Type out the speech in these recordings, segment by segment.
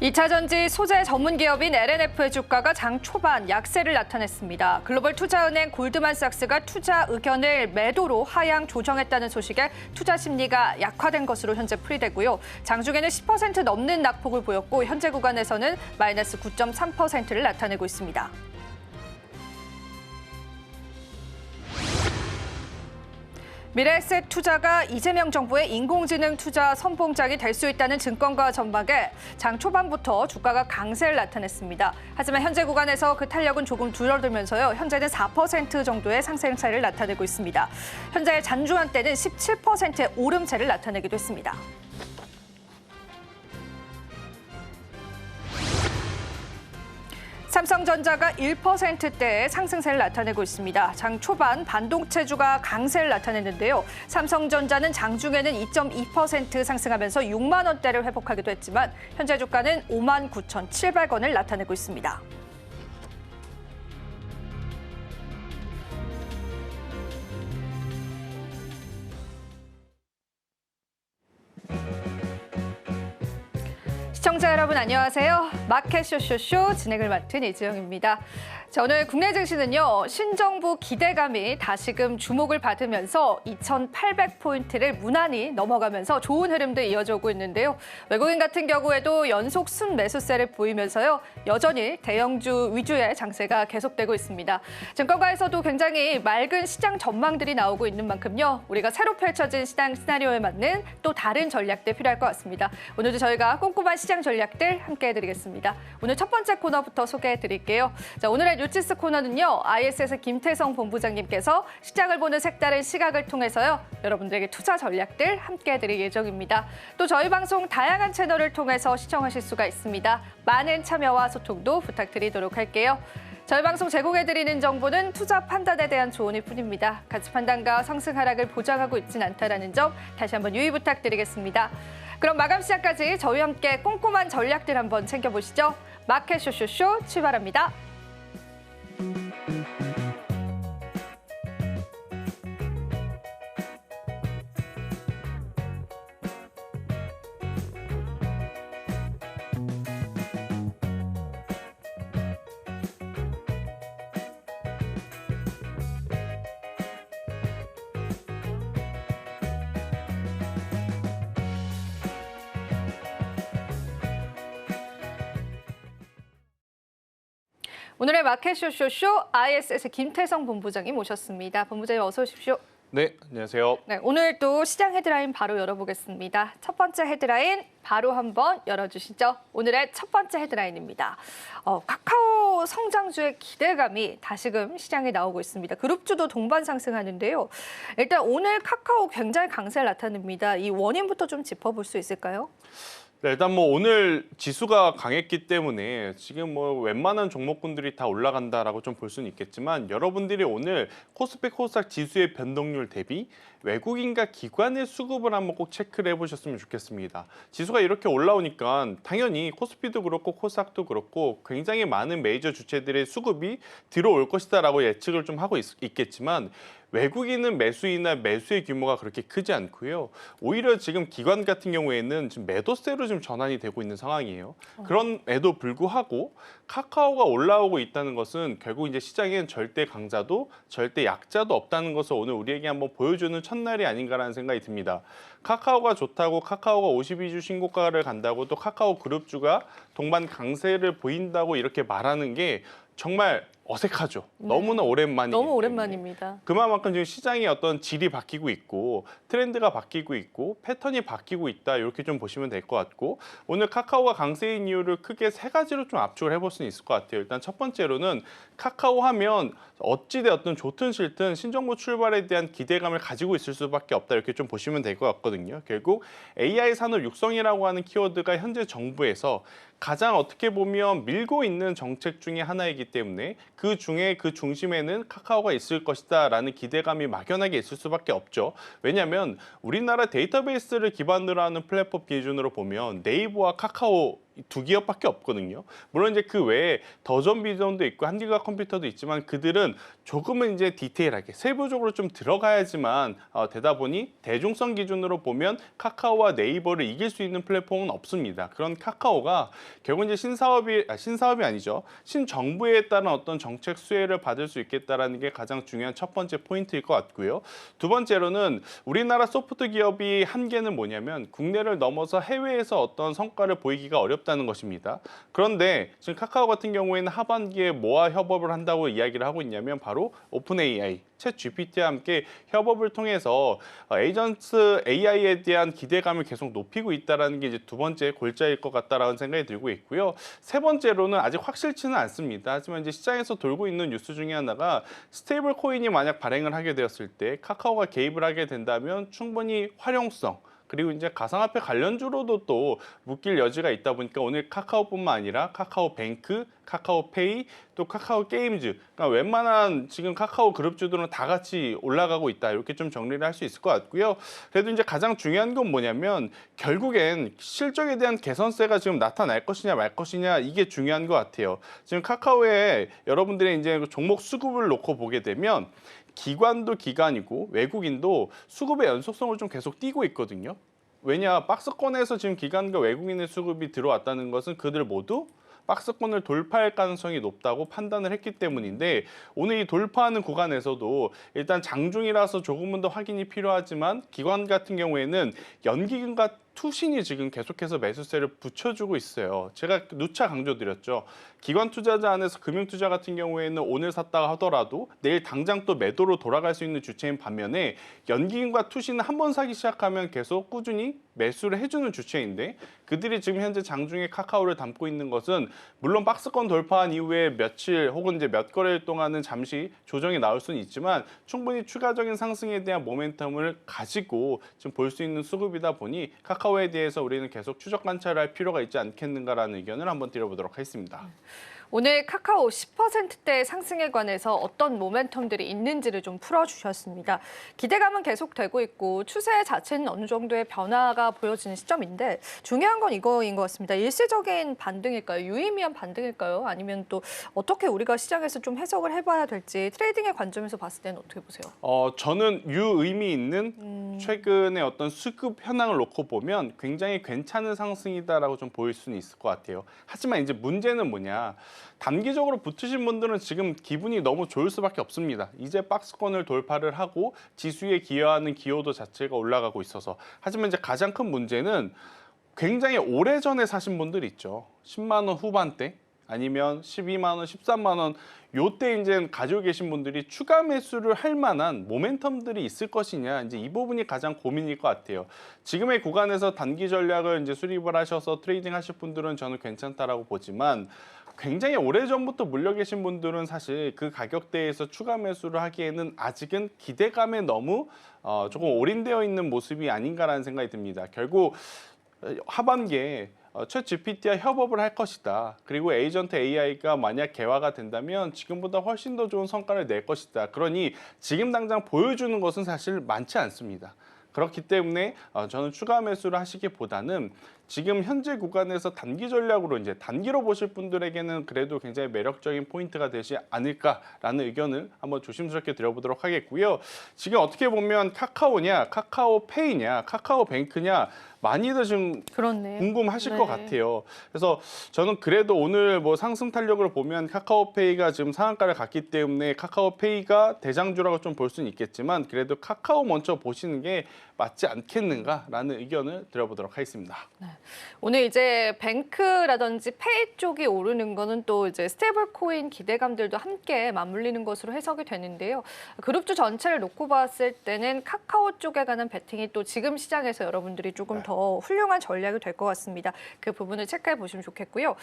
2차전지 소재 전문 기업인 LNF의 주가가 장 초반 약세를 나타냈습니다. 글로벌 투자은행 골드만삭스가 투자 의견을 매도로 하향 조정했다는 소식에 투자 심리가 약화된 것으로 현재 풀이되고요. 장중에는 10% 넘는 낙폭을 보였고 현재 구간에서는 마이너스 9.3%를 나타내고 있습니다. 미래에셋 투자가 이재명 정부의 인공지능 투자 선봉장이 될 수 있다는 증권가 전망에 장 초반부터 주가가 강세를 나타냈습니다. 하지만 현재 구간에서 그 탄력은 조금 줄어들면서요. 현재는 4% 정도의 상승세를 나타내고 있습니다. 현재 잔주한때는 17%의 오름세를 나타내기도 했습니다. 삼성전자가 1%대의 상승세를 나타내고 있습니다. 장 초반 반도체주가 강세를 나타냈는데요. 삼성전자는 장중에는 2.2% 상승하면서 6만 원대를 회복하기도 했지만 현재 주가는 59,700원을 나타내고 있습니다. 시청자 여러분 안녕하세요. 마켓 쇼쇼쇼 진행을 맡은 이지영입니다. 자, 오늘 국내 증시는요. 신정부 기대감이 다시금 주목을 받으면서 2,800포인트를 무난히 넘어가면서 좋은 흐름도 이어져 오고 있는데요. 외국인 같은 경우에도 연속 순매수세를 보이면서요. 여전히 대형주 위주의 장세가 계속되고 있습니다. 증권가에서도 굉장히 맑은 시장 전망들이 나오고 있는 만큼요. 우리가 새로 펼쳐진 시장 시나리오에 맞는 또 다른 전략들 필요할 것 같습니다. 오늘도 저희가 꼼꼼한 시장 전략들 함께 해드리겠습니다. 오늘 첫 번째 코너부터 소개해드릴게요. 자, 오늘의 뉴지스 코너는요. ISS 김태성 본부장님께서 시장을 보는 색다른 시각을 통해서요. 여러분들에게 투자 전략들 함께 해드릴 예정입니다. 또 저희 방송 다양한 채널을 통해서 시청하실 수가 있습니다. 많은 참여와 소통도 부탁드리도록 할게요. 저희 방송 제공해드리는 정보는 투자 판단에 대한 조언일 뿐입니다. 가치 판단과 상승 하락을 보장하고 있지는 않다는 점 다시 한번 유의 부탁드리겠습니다. 그럼 마감 시작까지 저희와 함께 꼼꼼한 전략들 한번 챙겨보시죠. 마켓 쇼쇼쇼 출발합니다. 오늘의 마켓 쇼쇼쇼 ISS 김태성 본부장님 모셨습니다. 본부장님 어서 오십시오. 네, 안녕하세요. 네, 오늘 또 시장 헤드라인 바로 열어보겠습니다. 첫 번째 헤드라인 바로 한번 열어주시죠. 오늘의 첫 번째 헤드라인입니다. 카카오 성장주의 기대감이 다시금 시장에 나오고 있습니다. 그룹주도 동반 상승하는데요. 일단 오늘 카카오 굉장히 강세를 나타냅니다. 이 원인부터 좀 짚어볼 수 있을까요? 네, 일단 오늘 지수가 강했기 때문에 지금 웬만한 종목군들이 다 올라간다라고 좀 볼 수는 있겠지만 여러분들이 오늘 코스피 코스닥 지수의 변동률 대비 외국인과 기관의 수급을 한번 꼭 체크를 해보셨으면 좋겠습니다. 지수가 이렇게 올라오니까 당연히 코스피도 그렇고 코스닥도 그렇고 굉장히 많은 메이저 주체들의 수급이 들어올 것이다라고 예측을 좀 하고 있겠지만 외국인은 매수이나 매수의 규모가 그렇게 크지 않고요. 오히려 지금 기관 같은 경우에는 지금 매도세로 좀 전환이 되고 있는 상황이에요. 그런에도 불구하고 카카오가 올라오고 있다는 것은 결국 이제 시장엔 절대 강자도 절대 약자도 없다는 것을 오늘 우리에게 한번 보여주는 첫날이 아닌가라는 생각이 듭니다. 카카오가 좋다고 카카오가 52주 신고가를 간다고 또 카카오 그룹주가 동반 강세를 보인다고 이렇게 말하는 게 정말 어색하죠. 네. 너무나 오랜만이기 때문에. 너무 오랜만입니다. 그만큼 지금 시장의 어떤 질이 바뀌고 있고 트렌드가 바뀌고 있고 패턴이 바뀌고 있다 이렇게 좀 보시면 될 것 같고 오늘 카카오가 강세인 이유를 크게 세 가지로 좀 압축을 해볼 수는 있을 것 같아요. 일단 첫 번째로는 카카오 하면 어찌되었든 좋든 싫든 신정부 출발에 대한 기대감을 가지고 있을 수밖에 없다 이렇게 좀 보시면 될 것 같거든요. 결국 AI 산업 육성이라고 하는 키워드가 현재 정부에서 가장 어떻게 보면 밀고 있는 정책 중에 하나이기 때문에 그 중에 그 중심에는 카카오가 있을 것이다라는 기대감이 막연하게 있을 수밖에 없죠. 왜냐하면 우리나라 데이터베이스를 기반으로 하는 플랫폼 기준으로 보면 네이버와 카카오 두 기업밖에 없거든요. 물론 이제 그 외에 더전 비전도 있고 한디가 컴퓨터도 있지만 그들은 조금은 이제 디테일하게 세부적으로 좀 들어가야지만 되다 보니 대중성 기준으로 보면 카카오와 네이버를 이길 수 있는 플랫폼은 없습니다. 그런 카카오가 결국 이제 신사업이 아니죠. 신정부에 따른 어떤 정책 수혜를 받을 수 있겠다라는 게 가장 중요한 첫 번째 포인트일 것 같고요. 두 번째로는 우리나라 소프트 기업이 한계는 뭐냐면 국내를 넘어서 해외에서 어떤 성과를 보이기가 어렵다는 것입니다. 그런데 지금 카카오 같은 경우에는 하반기에 뭐와 협업을 한다고 이야기를 하고 있냐면 바로 오픈 AI, 챗 GPT와 함께 협업을 통해서 에이전트 AI에 대한 기대감을 계속 높이고 있다는 게 이제 두 번째 골자일 것 같다라는 생각이 들고 있고요. 세 번째로는 아직 확실치는 않습니다. 하지만 이제 시장에서 돌고 있는 뉴스 중에 하나가 스테이블 코인이 만약 발행을 하게 되었을 때 카카오가 개입을 하게 된다면 충분히 활용성 그리고 이제 가상화폐 관련주로도 또 묶일 여지가 있다 보니까 오늘 카카오뿐만 아니라 카카오뱅크, 카카오페이, 또 카카오 게임즈, 그러니까 웬만한 지금 카카오 그룹주들은 다 같이 올라가고 있다. 이렇게 좀 정리를 할 수 있을 것 같고요. 그래도 이제 가장 중요한 건 뭐냐면 결국엔 실적에 대한 개선세가 지금 나타날 것이냐 말 것이냐 이게 중요한 것 같아요. 지금 카카오에 여러분들이 이제 종목 수급을 놓고 보게 되면 기관도 기관이고 외국인도 수급의 연속성을 좀 계속 띄고 있거든요. 왜냐, 박스권에서 지금 기관과 외국인의 수급이 들어왔다는 것은 그들 모두 박스권을 돌파할 가능성이 높다고 판단을 했기 때문인데 오늘 이 돌파하는 구간에서도 일단 장중이라서 조금은 더 확인이 필요하지만 기관 같은 경우에는 연기금과 투신이 지금 계속해서 매수세를 붙여주고 있어요. 제가 누차 강조드렸죠. 기관 투자자 안에서 금융 투자 같은 경우에는 오늘 샀다가 하더라도 내일 당장 또 매도로 돌아갈 수 있는 주체인 반면에 연기금과 투신은 한 번 사기 시작하면 계속 꾸준히 매수를 해주는 주체인데 그들이 지금 현재 장중에 카카오를 담고 있는 것은 물론 박스권 돌파한 이후에 며칠 혹은 이제 몇 거래일 동안은 잠시 조정이 나올 수는 있지만 충분히 추가적인 상승에 대한 모멘텀을 가지고 지금 볼 수 있는 수급이다 보니 카카오에 대해서 우리는 계속 추적 관찰할 필요가 있지 않겠는가라는 의견을 한번 드려보도록 하겠습니다. 오늘 카카오 10%대 상승에 관해서 어떤 모멘텀들이 있는지를 좀 풀어주셨습니다. 기대감은 계속되고 있고 추세 자체는 어느 정도의 변화가 보여지는 시점인데 중요한 건 이거인 것 같습니다. 일시적인 반등일까요? 유의미한 반등일까요? 아니면 또 어떻게 우리가 시장에서 좀 해석을 해봐야 될지 트레이딩의 관점에서 봤을 때는 어떻게 보세요? 저는 유의미 있는 최근의 어떤 수급 현황을 놓고 보면 굉장히 괜찮은 상승이다라고 좀 보일 수는 있을 것 같아요. 하지만 이제 문제는 뭐냐? 단기적으로 붙으신 분들은 지금 기분이 너무 좋을 수밖에 없습니다. 이제 박스권을 돌파를 하고 지수에 기여하는 기여도 자체가 올라가고 있어서. 하지만 이제 가장 큰 문제는 굉장히 오래전에 사신 분들 있죠. 10만 원 후반대 아니면 12만 원, 13만 원 요때 이제 가지고 계신 분들이 추가 매수를 할 만한 모멘텀들이 있을 것이냐 이제 이 부분이 가장 고민일 것 같아요. 지금의 구간에서 단기 전략을 이제 수립을 하셔서 트레이딩 하실 분들은 저는 괜찮다라고 보지만 굉장히 오래전부터 물려 계신 분들은 사실 그 가격대에서 추가 매수를 하기에는 아직은 기대감에 너무 조금 올인되어 있는 모습이 아닌가라는 생각이 듭니다. 결국 하반기에 챗 GPT와 협업을 할 것이다. 그리고 에이전트 AI가 만약 개화가 된다면 지금보다 훨씬 더 좋은 성과를 낼 것이다. 그러니 지금 당장 보여주는 것은 사실 많지 않습니다. 그렇기 때문에 저는 추가 매수를 하시기보다는 지금 현재 구간에서 단기 전략으로 이제 단기로 보실 분들에게는 그래도 굉장히 매력적인 포인트가 되지 않을까라는 의견을 한번 조심스럽게 드려보도록 하겠고요. 지금 어떻게 보면 카카오냐, 카카오페이냐, 카카오뱅크냐 많이들 지금 그렇네요. 궁금하실 네. 것 같아요. 그래서 저는 그래도 오늘 뭐 상승 탄력을 보면 카카오페이가 지금 상한가를 갔기 때문에 카카오페이가 대장주라고 좀 볼 수는 있겠지만 그래도 카카오 먼저 보시는 게 맞지 않겠는가라는 의견을 드려보도록 하겠습니다. 오늘 이제 뱅크라든지 페이 쪽이 오르는 거는 또 이제 스테이블 코인 기대감들도 함께 맞물리는 것으로 해석이 되는데요. 그룹주 전체를 놓고 봤을 때는 카카오 쪽에 관한 베팅이 또 지금 시장에서 여러분들이 조금 더 훌륭한 전략이 될 것 같습니다. 그 부분을 체크해 보시면 좋겠고요.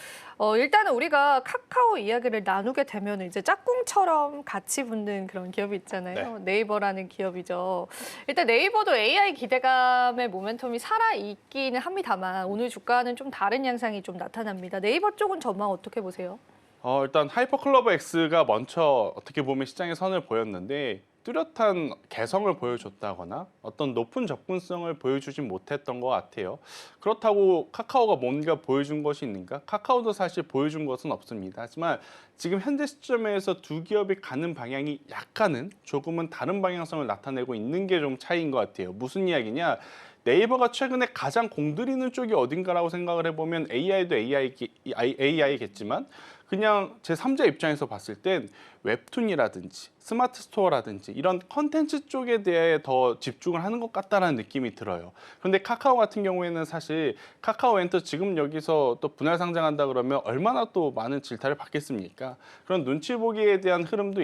일단은 우리가 카카오 이야기를 나누게 되면 이제 짝꿍처럼 같이 붙는 그런 기업이 있잖아요. 네이버라는 기업이죠. 일단 네이버도 AI 기대감의 모멘텀이 살아있기는 합니다만 오늘 주가는 좀 다른 양상이 좀 나타납니다. 네이버 쪽은 전망 어떻게 보세요? 일단 하이퍼클러버 X가 먼저 어떻게 보면 시장에 선을 보였는데 뚜렷한 개성을 보여줬다거나 어떤 높은 접근성을 보여주진 못했던 것 같아요. 그렇다고 카카오가 뭔가 보여준 것이 있는가? 카카오도 사실 보여준 것은 없습니다. 하지만 지금 현재 시점에서 두 기업이 가는 방향이 약간은 조금은 다른 방향성을 나타내고 있는 게 좀 차이인 것 같아요. 무슨 이야기냐? 네이버가 최근에 가장 공들이는 쪽이 어딘가라고 생각을 해보면 AI도 AI겠지만 그냥 제3자 입장에서 봤을 땐 웹툰이라든지 스마트 스토어라든지 이런 컨텐츠 쪽에 대해 더 집중을 하는 것 같다라는 느낌이 들어요. 그런데 카카오 같은 경우에는 사실 카카오엔터 지금 여기서 또 분할 상장한다 그러면 얼마나 또 많은 질타를 받겠습니까? 그런 눈치 보기에 대한 흐름도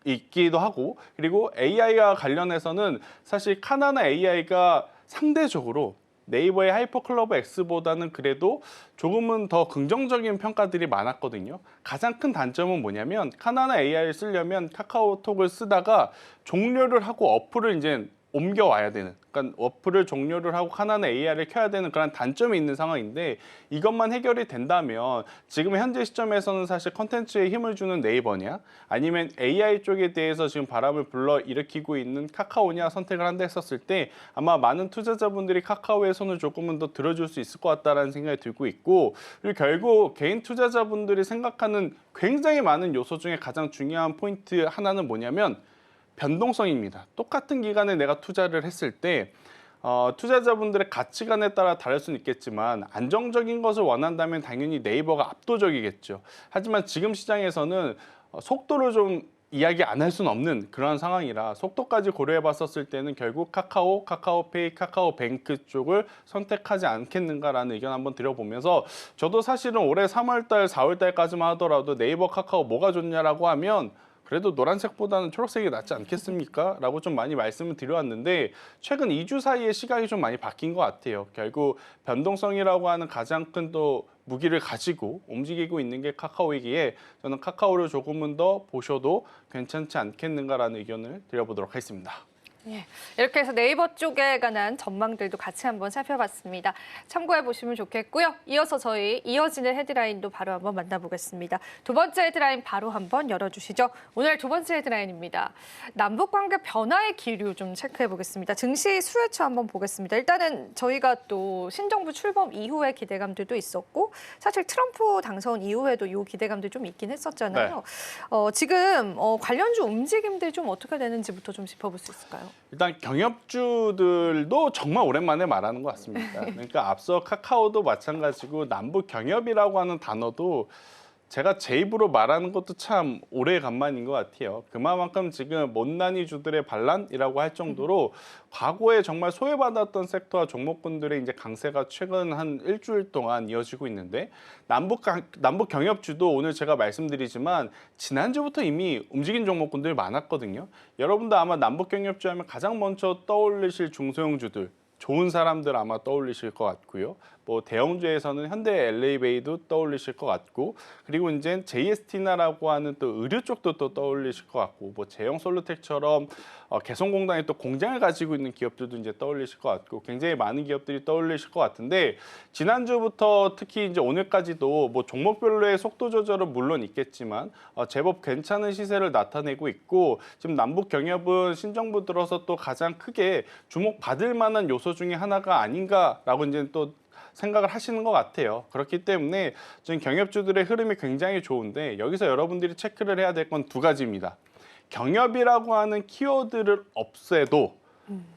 있기도 하고, 그리고 AI와 관련해서는 사실 카나나 AI가 상대적으로 네이버의 하이퍼클러버 X보다는 그래도 조금은 더 긍정적인 평가들이 많았거든요. 가장 큰 단점은 뭐냐면 카나나 AI를 쓰려면 카카오톡을 쓰다가 종료를 하고 어플을 이제 옮겨와야 되는, 그러니까 어플을 종료를 하고 카나나 AI를 켜야 되는 그런 단점이 있는 상황인데, 이것만 해결이 된다면 지금 현재 시점에서는 사실 컨텐츠에 힘을 주는 네이버냐 아니면 AI 쪽에 대해서 지금 바람을 불러 일으키고 있는 카카오냐 선택을 한다 했었을 때 아마 많은 투자자분들이 카카오의 손을 조금은 더 들어줄 수 있을 것 같다라는 생각이 들고 있고, 그리고 결국 개인 투자자분들이 생각하는 굉장히 많은 요소 중에 가장 중요한 포인트 하나는 뭐냐면 변동성입니다. 똑같은 기간에 내가 투자를 했을 때 투자자분들의 가치관에 따라 다를 수는 있겠지만 안정적인 것을 원한다면 당연히 네이버가 압도적이겠죠. 하지만 지금 시장에서는 속도를 좀 이야기 안 할 수는 없는 그런 상황이라 속도까지 고려해 봤었을 때는 결국 카카오, 카카오페이, 카카오뱅크 쪽을 선택하지 않겠는가라는 의견 한번 드려보면서, 저도 사실은 올해 3월달, 4월달까지만 하더라도 네이버, 카카오 뭐가 좋냐라고 하면 그래도 노란색보다는 초록색이 낫지 않겠습니까? 라고 좀 많이 말씀을 드려왔는데 최근 2주 사이에 시각이 좀 많이 바뀐 것 같아요. 결국 변동성이라고 하는 가장 큰 또 무기를 가지고 움직이고 있는 게 카카오이기에 저는 카카오를 조금은 더 보셔도 괜찮지 않겠는가라는 의견을 드려보도록 하겠습니다. 예, 이렇게 해서 네이버 쪽에 관한 전망들도 같이 한번 살펴봤습니다. 참고해 보시면 좋겠고요. 이어서 저희 이어지는 헤드라인도 바로 한번 만나보겠습니다. 두 번째 헤드라인 바로 한번 열어주시죠. 오늘 두 번째 헤드라인입니다. 남북관계 변화의 기류 좀 체크해 보겠습니다. 증시 수혜처 한번 보겠습니다. 일단은 저희가 또 신정부 출범 이후의 기대감들도 있었고 사실 트럼프 당선 이후에도 이 기대감들 좀 있긴 했었잖아요. 지금 관련주 움직임들 좀 어떻게 되는지부터 좀 짚어볼 수 있을까요? 일단 경협주들도 정말 오랜만에 말하는 것 같습니다. 그러니까 앞서 카카오도 마찬가지고 남북 경협이라고 하는 단어도 제가 제 입으로 말하는 것도 참 오래간만인 것 같아요. 그만큼 지금 못난이 주들의 반란이라고 할 정도로 과거에 정말 소외받았던 섹터와 종목군들의 이제 강세가 최근 한 일주일 동안 이어지고 있는데, 남북 경협주도 오늘 제가 말씀드리지만 지난주부터 이미 움직인 종목군들이 많았거든요. 여러분도 아마 남북 경협주 하면 가장 먼저 떠올리실 중소형주들, 좋은 사람들 아마 떠올리실 것 같고요. 뭐 대형주에서는 현대 LA베이도 떠올리실 것 같고, 그리고 이제 JST나라고 하는 또 의류 쪽도 또 떠올리실 것 같고, 뭐 제형 솔루텍처럼 개성공단이 또 공장을 가지고 있는 기업들도 이제 떠올리실 것 같고, 굉장히 많은 기업들이 떠올리실 것 같은데, 지난주부터 특히 이제 오늘까지도 뭐 종목별로의 속도 조절은 물론 있겠지만 제법 괜찮은 시세를 나타내고 있고, 지금 남북 경협은 신정부 들어서 또 가장 크게 주목받을 만한 요소 중에 하나가 아닌가라고 이제 또 생각을 하시는 것 같아요. 그렇기 때문에 지금 경협주들의 흐름이 굉장히 좋은데 여기서 여러분들이 체크를 해야 될 건 두 가지입니다. 경협이라고 하는 키워드를 없애도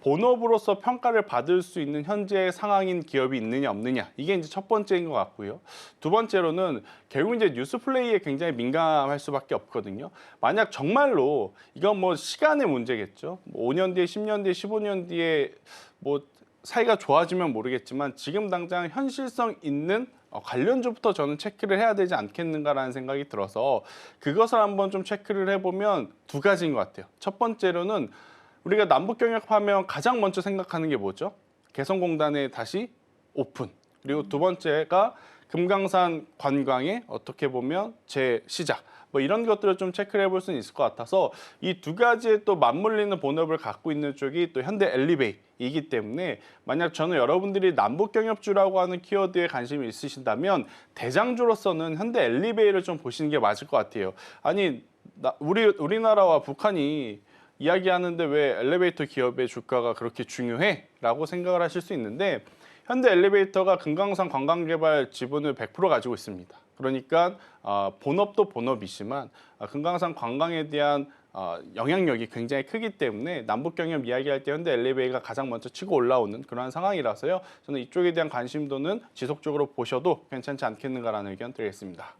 본업으로서 평가를 받을 수 있는 현재의 상황인 기업이 있느냐 없느냐, 이게 이제 첫 번째인 것 같고요. 두 번째로는 결국 이제 뉴스 플레이에 굉장히 민감할 수밖에 없거든요. 만약 정말로 이건 뭐 시간의 문제겠죠. 뭐 5년 뒤에, 10년 뒤에, 15년 뒤에 뭐 사이가 좋아지면 모르겠지만 지금 당장 현실성 있는 관련주부터 저는 체크를 해야 되지 않겠는가라는 생각이 들어서 그것을 한번 좀 체크를 해보면 두 가지인 것 같아요. 첫 번째로는 우리가 남북경협하면 가장 먼저 생각하는 게 뭐죠? 개성공단의 다시 오픈. 그리고 두 번째가 금강산 관광의 어떻게 보면 재시작. 뭐 이런 것들을 좀 체크를 해볼 수는 있을 것 같아서 이 두 가지에 또 맞물리는 본업을 갖고 있는 쪽이 또 현대 엘리베이이기 때문에, 만약 저는 여러분들이 남북경협주라고 하는 키워드에 관심이 있으신다면 대장주로서는 현대 엘리베이를 좀 보시는 게 맞을 것 같아요. 아니 우리나라와 북한이 이야기하는데 왜 엘리베이터 기업의 주가가 그렇게 중요해? 라고 생각을 하실 수 있는데 현대 엘리베이터가 금강산 관광개발 지분을 100% 가지고 있습니다. 그러니까 본업도 본업이지만 금강산 관광에 대한 영향력이 굉장히 크기 때문에 남북 경협 이야기할 때 현대 엘리베이터가 가장 먼저 치고 올라오는 그러한 상황이라서요. 저는 이쪽에 대한 관심도는 지속적으로 보셔도 괜찮지 않겠는가라는 의견 드리겠습니다.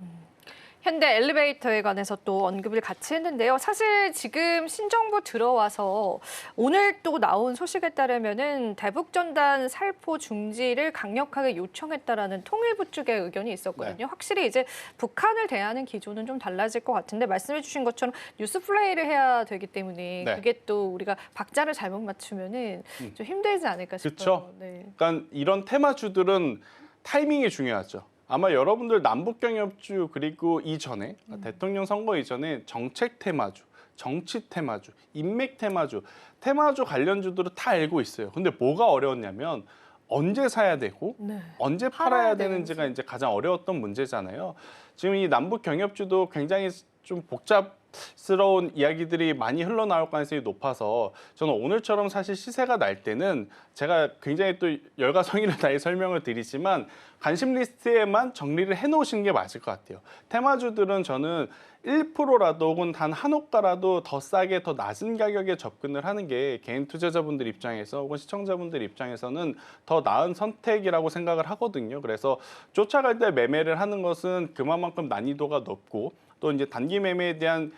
현대 엘리베이터에 관해서 또 언급을 같이 했는데요. 사실 지금 신정부 들어와서 오늘 또 나온 소식에 따르면은 대북전단 살포 중지를 강력하게 요청했다라는 통일부 쪽의 의견이 있었거든요. 네. 확실히 이제 북한을 대하는 기조는 좀 달라질 것 같은데 말씀해 주신 것처럼 뉴스 플레이를 해야 되기 때문에 네. 그게 또 우리가 박자를 잘못 맞추면은 좀 힘들지 않을까 싶어요. 그쵸. 네. 그러니까 이런 테마주들은 타이밍이 중요하죠. 아마 여러분들 남북경협주 그리고 이전에 대통령 선거 이전에 정책 테마주, 정치 테마주, 인맥 테마주, 테마주 관련주들을 다 알고 있어요. 근데 뭐가 어려웠냐면 언제 사야 되고 네. 언제 팔아야 되는지가 이제 가장 어려웠던 문제잖아요. 지금 이 남북 경협주도 굉장히 좀 복잡스러운 이야기들이 많이 흘러나올 가능성이 높아서 저는 오늘처럼 사실 시세가 날 때는 제가 굉장히 또 열과성의를 다해 설명을 드리지만 관심 리스트에만 정리를 해놓으시는 게 맞을 것 같아요. 테마주들은 저는 1%라도 혹은 단 한 호가라도 더 싸게 더 낮은 가격에 접근을 하는 게 개인 투자자분들 입장에서 혹은 시청자분들 입장에서는 더 나은 선택이라고 생각을 하거든요. 그래서 쫓아갈 때 매매를 하는 것은 그만큼 난이도가 높고 또 이제 단기 매매에 대한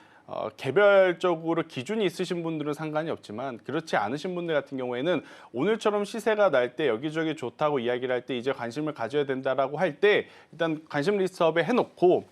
개별적으로 기준이 있으신 분들은 상관이 없지만 그렇지 않으신 분들 같은 경우에는 오늘처럼 시세가 날 때 여기저기 좋다고 이야기를 할 때 이제 관심을 가져야 된다라고 할 때 일단 관심 리스트업에 해놓고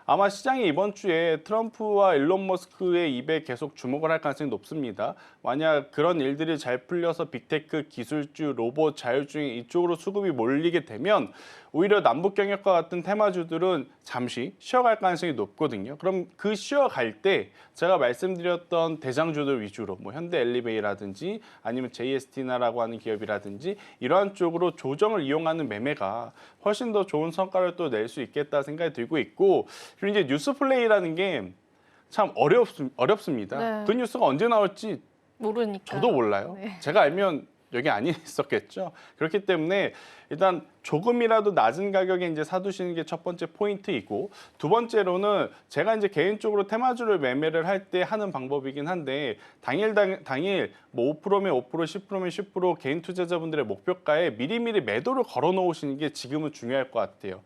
아마 시장이 이번 주에 트럼프와 일론 머스크의 입에 계속 주목을 할 가능성이 높습니다. 만약 그런 일들이 잘 풀려서 빅테크, 기술주, 로봇, 자율주행 이쪽으로 수급이 몰리게 되면 오히려 남북 경협과 같은 테마주들은 잠시 쉬어갈 가능성이 높거든요. 그럼 그 쉬어갈 때 제가 말씀드렸던 대장주들 위주로 뭐 현대 엘리베이라든지 아니면 JST나라고 하는 기업이라든지 이러한 쪽으로 조정을 이용하는 매매가 훨씬 더 좋은 성과를 또 낼 수 있겠다 생각이 들고 있고 그리고 이제 뉴스 플레이라는 게 참 어렵습니다. 네. 그 뉴스가 언제 나올지 모르니까. 저도 몰라요. 네. 제가 알면 여기 안 있었겠죠. 그렇기 때문에 일단 조금이라도 낮은 가격에 이제 사두시는 게 첫 번째 포인트이고 두 번째로는 제가 이제 개인적으로 테마주를 매매를 할 때 하는 방법이긴 한데 당일 뭐 5%면 5%, 10%면 10% 개인 투자자분들의 목표가에 미리미리 매도를 걸어 놓으시는 게 지금은 중요할 것 같아요.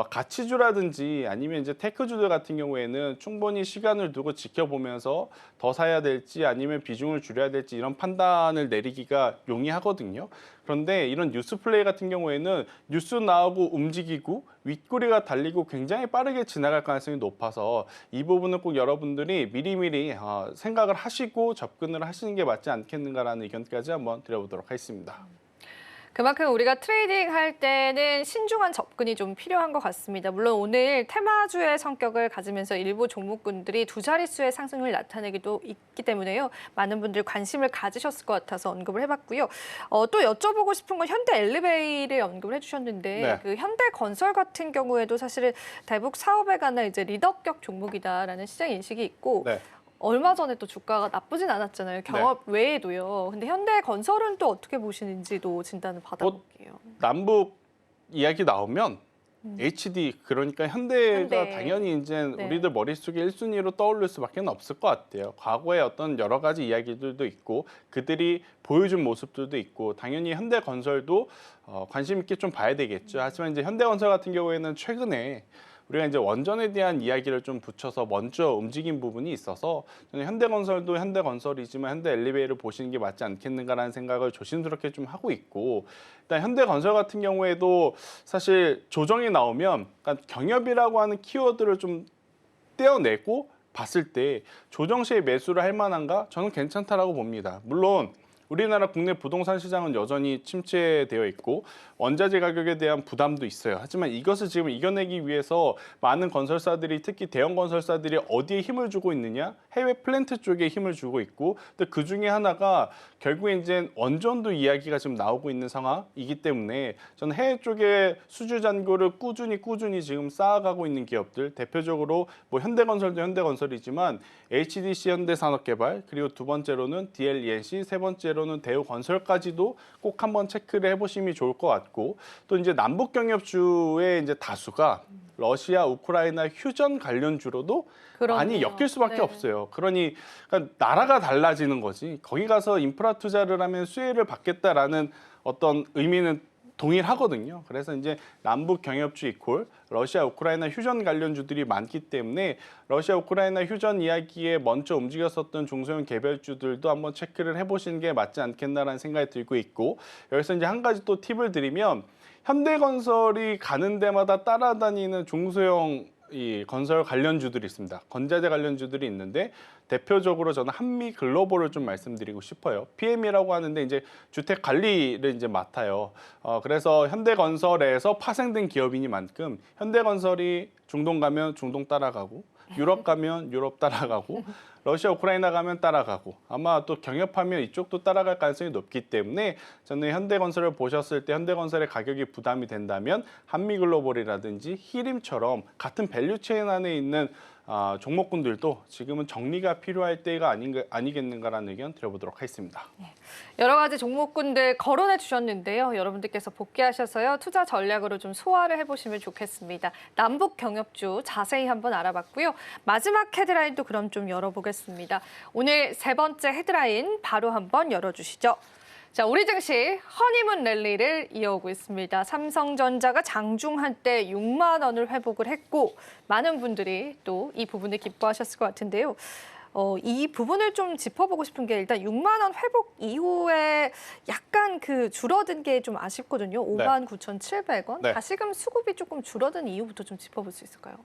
가치주라든지 아니면 이제 테크주들 같은 경우에는 충분히 시간을 두고 지켜보면서 더 사야 될지 아니면 비중을 줄여야 될지 이런 판단을 내리기가 용이하거든요. 그런데 이런 뉴스 플레이 같은 경우에는 뉴스 나오고 움직이고 윗꼬리가 달리고 굉장히 빠르게 지나갈 가능성이 높아서 이 부분은 꼭 여러분들이 미리미리 생각을 하시고 접근을 하시는 게 맞지 않겠는가라는 의견까지 한번 드려보도록 하겠습니다. 그만큼 우리가 트레이딩 할 때는 신중한 접근이 좀 필요한 것 같습니다. 물론 오늘 테마주의 성격을 가지면서 일부 종목군들이 두 자릿수의 상승률을 나타내기도 있기 때문에요. 많은 분들 관심을 가지셨을 것 같아서 언급을 해봤고요. 또 여쭤보고 싶은 건 현대 엘리베이를 언급을 해주셨는데 네. 그 현대건설 같은 경우에도 사실은 대북 사업에 관한 이제 리더격 종목이다라는 시장 인식이 있고 네. 얼마 전에 또 주가가 나쁘진 않았잖아요. 경업 외에도요. 근데 현대건설은 또 어떻게 보시는지도 진단을 받아볼게요. 남북 이야기 나오면 HD 그러니까 현대가 현대. 당연히 이제 네. 우리들 머릿속에 1순위로 떠올릴 수밖에 없을 것 같아요. 과거에 어떤 여러 가지 이야기들도 있고 그들이 보여준 모습들도 있고 당연히 현대건설도 관심 있게 좀 봐야 되겠죠. 하지만 이제 현대건설 같은 경우에는 최근에 우리가 이제 원전에 대한 이야기를 좀 붙여서 먼저 움직인 부분이 있어서 저는 현대건설도 현대건설이지만 현대엘리베이를 보시는 게 맞지 않겠는가라는 생각을 조심스럽게 좀 하고 있고 일단 현대건설 같은 경우에도 사실 조정이 나오면 그러니까 경협이라고 하는 키워드를 좀 떼어내고 봤을 때 조정 시에 매수를 할 만한가? 저는 괜찮다라고 봅니다. 물론 우리나라 국내 부동산 시장은 여전히 침체되어 있고 원자재 가격에 대한 부담도 있어요. 하지만 이것을 지금 이겨내기 위해서 많은 건설사들이 특히 대형 건설사들이 어디에 힘을 주고 있느냐? 해외 플랜트 쪽에 힘을 주고 있고 또 그 중에 하나가 결국에 이제 원전도 이야기가 지금 나오고 있는 상황이기 때문에 저는 해외 쪽에 수주 잔고를 꾸준히 지금 쌓아가고 있는 기업들 대표적으로 뭐 현대건설도 현대건설이지만 HDC 현대산업개발 그리고 두 번째로는 DLENC 세 번째로는 대우건설까지도 꼭 한번 체크를 해보시면 좋을 것 같고 또 이제 남북 경협주의 이제 다수가 러시아, 우크라이나 휴전 관련주로도 많이 그렇네요. 엮일 수밖에 네. 없어요. 그러니까 나라가 달라지는 거지. 거기 가서 인프라 투자를 하면 수혜를 받겠다라는 어떤 의미는 동일하거든요. 그래서 이제 남북 경협주 이퀄 러시아, 우크라이나 휴전 관련주들이 많기 때문에 러시아, 우크라이나 휴전 이야기에 먼저 움직였었던 중소형 개별주들도 한번 체크를 해보시는 게 맞지 않겠나라는 생각이 들고 있고 여기서 이제 한 가지 또 팁을 드리면 현대건설이 가는 데마다 따라다니는 중소형 이 건설 관련주들이 있습니다. 건자재 관련주들이 있는데 대표적으로 저는 한미 글로벌을 좀 말씀드리고 싶어요. PM이라고 하는데 이제 주택 관리를 이제 맡아요. 그래서 현대건설에서 파생된 기업이니만큼 현대건설이 중동 가면 중동 따라가고 유럽 가면 유럽 따라가고 러시아, 우크라이나 가면 따라가고 아마 또 경협하면 이쪽도 따라갈 가능성이 높기 때문에 저는 현대건설을 보셨을 때 현대건설의 가격이 부담이 된다면 한미글로벌이라든지 히림처럼 같은 밸류체인 안에 있는 종목군들도 지금은 정리가 필요할 때가 아니겠는가라는 의견 드려보도록 하겠습니다. 여러 가지 종목군들 거론해 주셨는데요. 여러분들께서 복귀하셔서요. 투자 전략으로 좀 소화를 해보시면 좋겠습니다. 남북 경협주 자세히 한번 알아봤고요. 마지막 헤드라인도 그럼 좀 열어보겠습니다. 오늘 세 번째 헤드라인 바로 한번 열어주시죠. 자, 우리 증시 허니문 랠리를 이어오고 있습니다. 삼성전자가 장중 한때 6만 원을 회복을 했고 많은 분들이 또 이 부분을 기뻐하셨을 것 같은데요. 이 부분을 좀 짚어보고 싶은 게 일단 6만 원 회복 이후에 약간 그 줄어든 게 좀 아쉽거든요. 5만 9,700원. 네. 다시금 수급이 조금 줄어든 이유부터 좀 짚어볼 수 있을까요?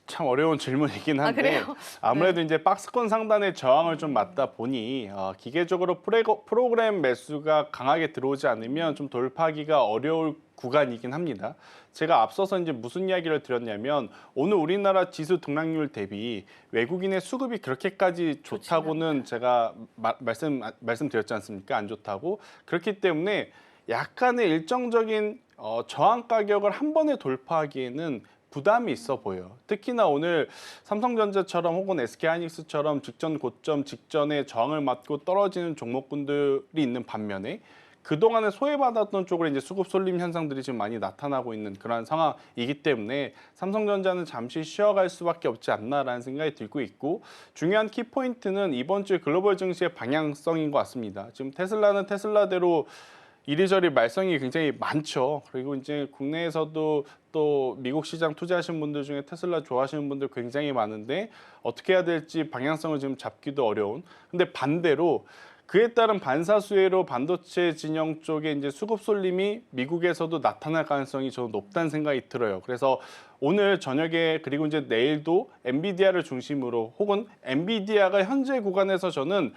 참 어려운 질문이긴 한데 그래요? 아무래도 이제 박스권 상단의 저항을 좀 맞다 보니 기계적으로 프로그램 매수가 강하게 들어오지 않으면 좀 돌파하기가 어려울 구간이긴 합니다. 제가 앞서서 이제 무슨 이야기를 드렸냐면 오늘 우리나라 지수 등락률 대비 외국인의 수급이 그렇게까지 좋다고는 제가 말씀드렸지 않습니까? 안 좋다고. 그렇기 때문에 약간의 일정적인 저항 가격을 한 번에 돌파하기에는 부담이 있어 보여요. 특히나 오늘 삼성전자처럼 혹은 SK하이닉스처럼 직전 고점 직전에 저항을 맞고 떨어지는 종목군들이 있는 반면에 그동안에 소외받았던 쪽으로 이제 수급 쏠림 현상들이 지금 많이 나타나고 있는 그러한 상황이기 때문에 삼성전자는 잠시 쉬어갈 수밖에 없지 않나라는 생각이 들고 있고 중요한 키포인트는 이번 주 글로벌 증시의 방향성인 것 같습니다. 지금 테슬라는 테슬라대로 이리저리 말썽이 굉장히 많죠. 그리고 이제 국내에서도 또 미국 시장 투자하시는 분들 중에 테슬라 좋아하시는 분들 굉장히 많은데 어떻게 해야 될지 방향성을 지금 잡기도 어려운. 근데 반대로 그에 따른 반사수혜로 반도체 진영 쪽에 이제 수급 쏠림이 미국에서도 나타날 가능성이 저는 높다는 생각이 들어요. 그래서 오늘 저녁에 그리고 이제 내일도 엔비디아를 중심으로 혹은 엔비디아가 현재 구간에서 저는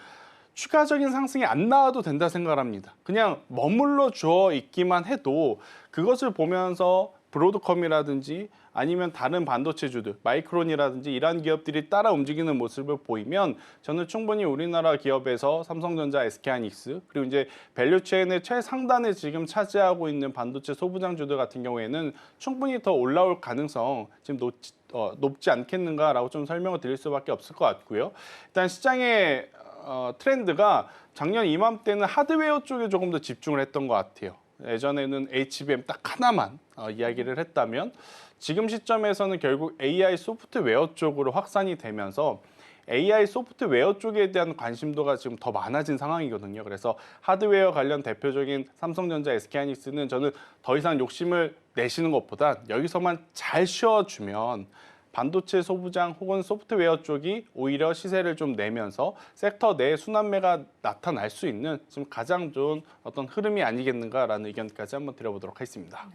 추가적인 상승이 안 나와도 된다 생각을 합니다. 그냥 머물러 주어 있기만 해도 그것을 보면서 브로드컴이라든지 아니면 다른 반도체주들, 마이크론이라든지 이러한 기업들이 따라 움직이는 모습을 보이면 저는 충분히 우리나라 기업에서 삼성전자, SK하이닉스 그리고 이제 밸류체인의 최상단에 지금 차지하고 있는 반도체 소부장주들 같은 경우에는 충분히 더 올라올 가능성 지금 높지 않겠는가라고 좀 설명을 드릴 수밖에 없을 것 같고요. 일단 시장의 트렌드가 작년 이맘때는 하드웨어 쪽에 조금 더 집중을 했던 것 같아요. 예전에는 HBM 딱 하나만 이야기를 했다면 지금 시점에서는 결국 AI 소프트웨어 쪽으로 확산이 되면서 AI 소프트웨어 쪽에 대한 관심도가 지금 더 많아진 상황이거든요. 그래서 하드웨어 관련 대표적인 삼성전자, SK하이닉스는 저는 더 이상 욕심을 내시는 것보다 여기서만 잘 쉬어주면 반도체 소부장 혹은 소프트웨어 쪽이 오히려 시세를 좀 내면서 섹터 내 순환매가 나타날 수 있는 지금 가장 좋은 어떤 흐름이 아니겠는가라는 의견까지 한번 드려보도록 하겠습니다.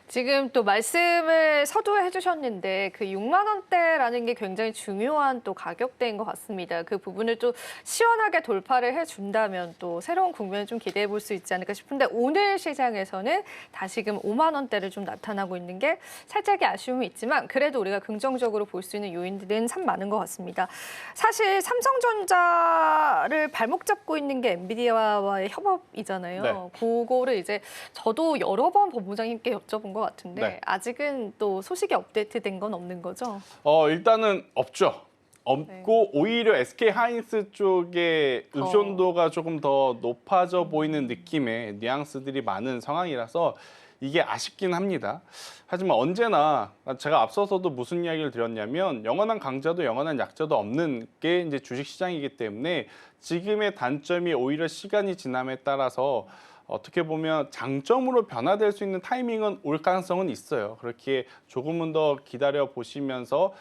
지금 또 말씀을 서두에 해주셨는데 그 6만 원대라는 게 굉장히 중요한 또 가격대인 것 같습니다. 그 부분을 또 시원하게 돌파를 해준다면 또 새로운 국면을 좀 기대해 볼 수 있지 않을까 싶은데 오늘 시장에서는 다시금 5만 원대를 좀 나타나고 있는 게 살짝의 아쉬움이 있지만 그래도 우리가 긍정적으로 볼 수 있는 요인들은 참 많은 것 같습니다. 사실 삼성전자를 발목 잡고 있는 게 엔비디아와의 협업이잖아요. 네. 그거를 이제 저도 여러 번 본부장님께 여쭤본 것 같은데 네. 아직은 또 소식이 업데이트된 건 없는 거죠? 일단은 없죠. 없고 오히려 SK 하이닉스 쪽의 의존도가 조금 더 높아져 보이는 느낌의 뉘앙스들이 많은 상황이라서 이게 아쉽긴 합니다. 하지만 언제나 제가 앞서서도 무슨 이야기를 드렸냐면 영원한 강자도 영원한 약자도 없는 게 이제 주식 시장이기 때문에 지금의 단점이 오히려 시간이 지남에 따라서 어떻게 보면 장점으로 변화될 수 있는 타이밍은 올 가능성은 있어요. 그렇게 조금은 더 기다려 보시면서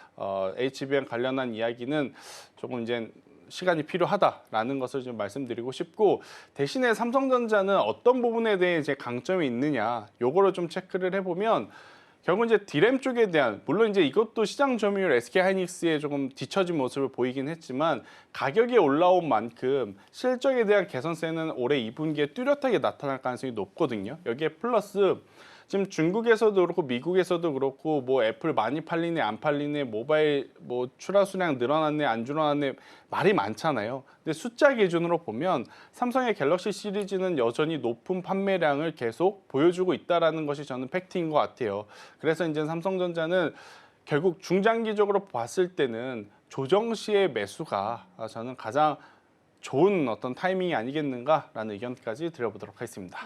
HBM 관련한 이야기는 조금 이제 시간이 필요하다라는 것을 좀 말씀드리고 싶고 대신에 삼성전자는 어떤 부분에 대해 이제 강점이 있느냐 요거를 좀 체크를 해보면 결국 이제 디램 쪽에 대한 물론 이제 이것도 시장 점유율 SK 하이닉스에 조금 뒤처진 모습을 보이긴 했지만 가격이 올라온 만큼 실적에 대한 개선세는 올해 2분기에 뚜렷하게 나타날 가능성이 높거든요. 여기에 플러스 지금 중국에서도 그렇고 미국에서도 그렇고 뭐 애플 많이 팔리네 안 팔리네 모바일 뭐 출하 수량 늘어났네 안 늘어났네 말이 많잖아요. 근데 숫자 기준으로 보면 삼성의 갤럭시 시리즈는 여전히 높은 판매량을 계속 보여주고 있다라는 것이 저는 팩트인 것 같아요. 그래서 이제 삼성전자는 결국 중장기적으로 봤을 때는 조정 시의 매수가 저는 가장 좋은 어떤 타이밍이 아니겠는가라는 의견까지 드려보도록 하겠습니다.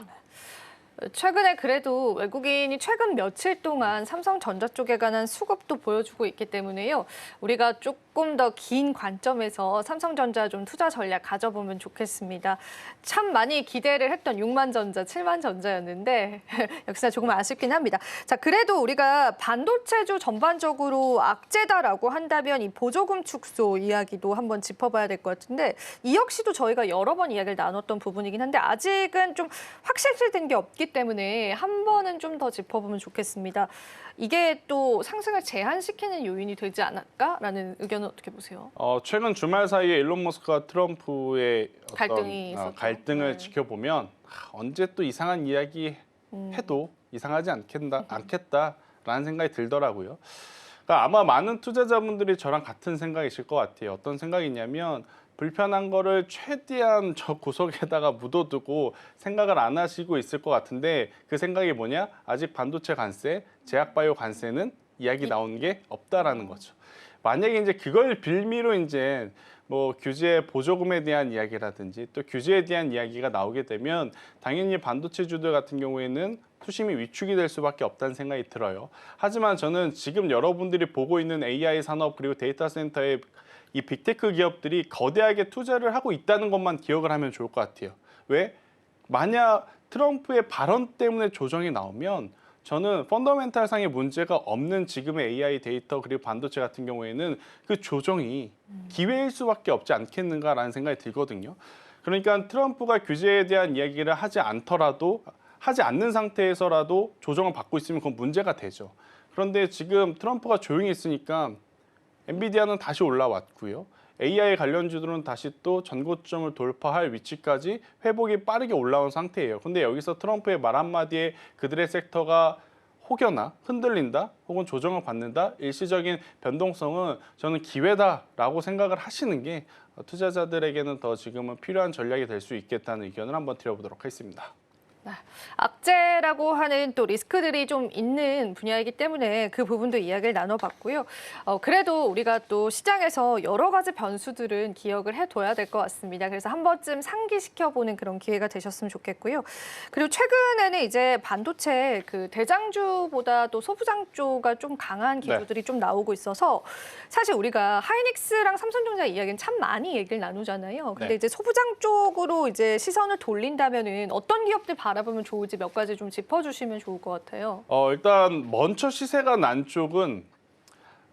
최근에 그래도 외국인이 최근 며칠 동안 삼성전자 쪽에 관한 수급도 보여주고 있기 때문에요. 우리가 조금 더 긴 관점에서 삼성전자 좀 투자 전략 가져보면 좋겠습니다. 참 많이 기대를 했던 6만 전자, 7만 전자였는데 역시나 조금 아쉽긴 합니다. 자, 그래도 우리가 반도체주 전반적으로 악재다라고 한다면 이 보조금 축소 이야기도 한번 짚어봐야 될 것 같은데 이 역시도 저희가 여러 번 이야기를 나눴던 부분이긴 한데 아직은 좀 확실시된 게 없기 때문에 한 번은 좀 더 짚어보면 좋겠습니다. 이게 또 상승을 제한시키는 요인이 되지 않을까라는 의견은 어떻게 보세요? 최근 주말 사이에 일론 머스크와 트럼프의 갈등이 어떤 있었죠. 갈등을 네. 지켜보면 언제 또 이상한 이야기 해도 이상하지 않겠다라는 생각이 들더라고요. 그러니까 아마 많은 투자자분들이 저랑 같은 생각이실 것 같아요. 어떤 생각이냐면 불편한 거를 최대한 저 구석에다가 묻어두고 생각을 안 하시고 있을 것 같은데 그 생각이 뭐냐? 아직 반도체 관세, 제약바이오 관세는 이야기 나오는 게 없다라는 거죠. 만약에 이제 그걸 빌미로 이제 뭐 규제 보조금에 대한 이야기라든지 또 규제에 대한 이야기가 나오게 되면 당연히 반도체주들 같은 경우에는 투심이 위축이 될 수밖에 없다는 생각이 들어요. 하지만 저는 지금 여러분들이 보고 있는 AI 산업 그리고 데이터 센터의 이 빅테크 기업들이 거대하게 투자를 하고 있다는 것만 기억을 하면 좋을 것 같아요. 왜? 만약 트럼프의 발언 때문에 조정이 나오면 저는 펀더멘탈상의 문제가 없는 지금의 AI 데이터 그리고 반도체 같은 경우에는 그 조정이 기회일 수밖에 없지 않겠는가라는 생각이 들거든요. 그러니까 트럼프가 규제에 대한 이야기를 하지 않는 상태에서라도 조정을 받고 있으면 그건 문제가 되죠. 그런데 지금 트럼프가 조용히 있으니까 엔비디아는 다시 올라왔고요. AI 관련주들은 다시 또 전고점을 돌파할 위치까지 회복이 빠르게 올라온 상태예요. 근데 여기서 트럼프의 말 한마디에 그들의 섹터가 혹여나 흔들린다 혹은 조정을 받는다 일시적인 변동성은 저는 기회다라고 생각을 하시는 게 투자자들에게는 더 지금은 필요한 전략이 될 수 있겠다는 의견을 한번 드려보도록 하겠습니다. 악재라고 하는 또 리스크들이 좀 있는 분야이기 때문에 그 부분도 이야기를 나눠봤고요. 그래도 우리가 또 시장에서 여러 가지 변수들은 기억을 해둬야 될 것 같습니다. 그래서 한 번쯤 상기시켜보는 그런 기회가 되셨으면 좋겠고요. 그리고 최근에는 이제 반도체 그 대장주보다 또 소부장주가 좀 강한 기조들이 좀 나오고 있어서 사실 우리가 하이닉스랑 삼성전자 이야기는 참 많이 얘기를 나누잖아요. 근데 이제 소부장 쪽으로 이제 시선을 돌린다면은 어떤 기업들 바라보면 좋을지 몇 가지 좀 짚어주시면 좋을 것 같아요. 일단 먼저 시세가 난 쪽은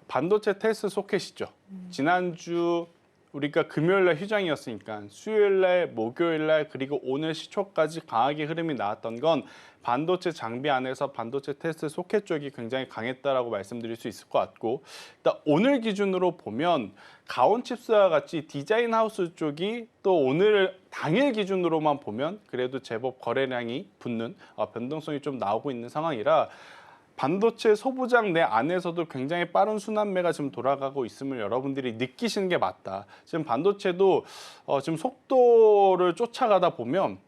반도체 테스트 소켓이죠. 지난주 우리가 금요일날 휴장이었으니까 수요일날, 목요일날 그리고 오늘 시초까지 강하게 흐름이 나왔던 건 반도체 장비 안에서 반도체 테스트 소켓 쪽이 굉장히 강했다라고 말씀드릴 수 있을 것 같고, 일단 오늘 기준으로 보면 가온칩스와 같이 디자인 하우스 쪽이 또 오늘 당일 기준으로만 보면 그래도 제법 거래량이 붙는 변동성이 좀 나오고 있는 상황이라 반도체 소부장 내 안에서도 굉장히 빠른 순환매가 지금 돌아가고 있음을 여러분들이 느끼시는 게 맞다. 지금 반도체도 지금 속도를 쫓아가다 보면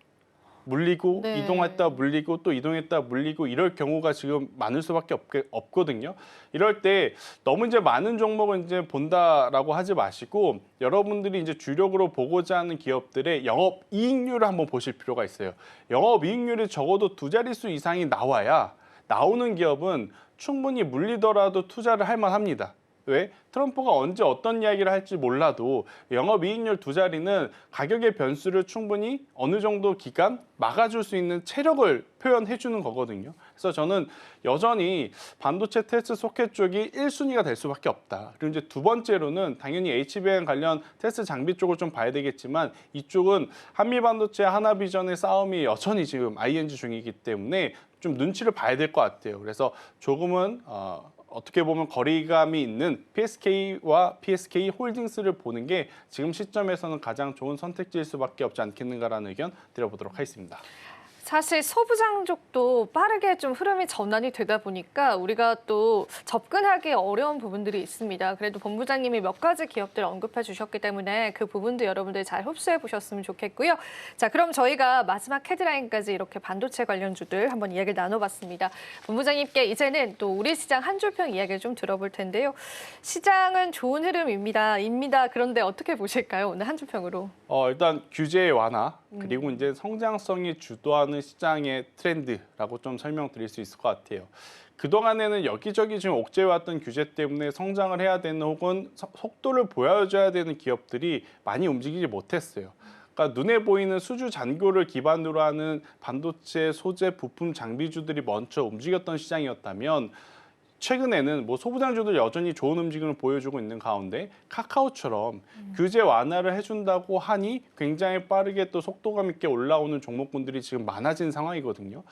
물리고 네. 이동했다 물리고 또 이동했다 물리고 이럴 경우가 지금 많을 수밖에 없거든요. 이럴 때 너무 이제 많은 종목을 이제 본다라고 하지 마시고 여러분들이 이제 주력으로 보고자 하는 기업들의 영업 이익률을 한번 보실 필요가 있어요. 영업 이익률이 적어도 두 자릿수 이상이 나와야 나오는 기업은 충분히 물리더라도 투자를 할 만합니다. 왜? 트럼프가 언제 어떤 이야기를 할지 몰라도 영업이익률 두 자리는 가격의 변수를 충분히 어느 정도 기간 막아줄 수 있는 체력을 표현해 주는 거거든요. 그래서 저는 여전히 반도체 테스트 소켓 쪽이 1순위가 될 수밖에 없다. 그리고 이제 두 번째로는 당연히 HBM 관련 테스트 장비 쪽을 좀 봐야 되겠지만 이쪽은 한미반도체 하나비전의 싸움이 여전히 지금 ING 중이기 때문에 좀 눈치를 봐야 될 것 같아요. 그래서 조금은 어떻게 보면 거리감이 있는 PSK와 PSK 홀딩스를 보는 게 지금 시점에서는 가장 좋은 선택지일 수밖에 없지 않겠는가라는 의견 드려보도록 하겠습니다. 사실 소부장 쪽도 빠르게 좀 흐름이 전환이 되다 보니까 우리가 또 접근하기 어려운 부분들이 있습니다. 그래도 본부장님이 몇 가지 기업들 언급해 주셨기 때문에 그 부분도 여러분들 잘 흡수해 보셨으면 좋겠고요. 자, 그럼 저희가 마지막 헤드라인까지 이렇게 반도체 관련주들 한번 이야기를 나눠봤습니다. 본부장님께 이제는 또 우리 시장 한 줄평 이야기를 좀 들어볼 텐데요. 시장은 좋은 흐름입니다. 그런데 어떻게 보실까요? 오늘 한 줄평으로. 일단 규제 완화 그리고 이제 성장성이 주도하는 시장의 트렌드라고 좀 설명드릴 수 있을 것 같아요. 그동안에는 여기저기 지금 옥죄해왔던 규제 때문에 성장을 해야 되는 혹은 속도를 보여줘야 되는 기업들이 많이 움직이지 못했어요. 그러니까 눈에 보이는 수주 잔고를 기반으로 하는 반도체 소재 부품 장비주들이 먼저 움직였던 시장이었다면 최근에는 뭐 소부장주들 여전히 좋은 움직임을 보여주고 있는 가운데 카카오처럼 규제 완화를 해준다고 하니 굉장히 빠르게 또 속도감 있게 올라오는 종목군들이 지금 많아진 상황이거든요.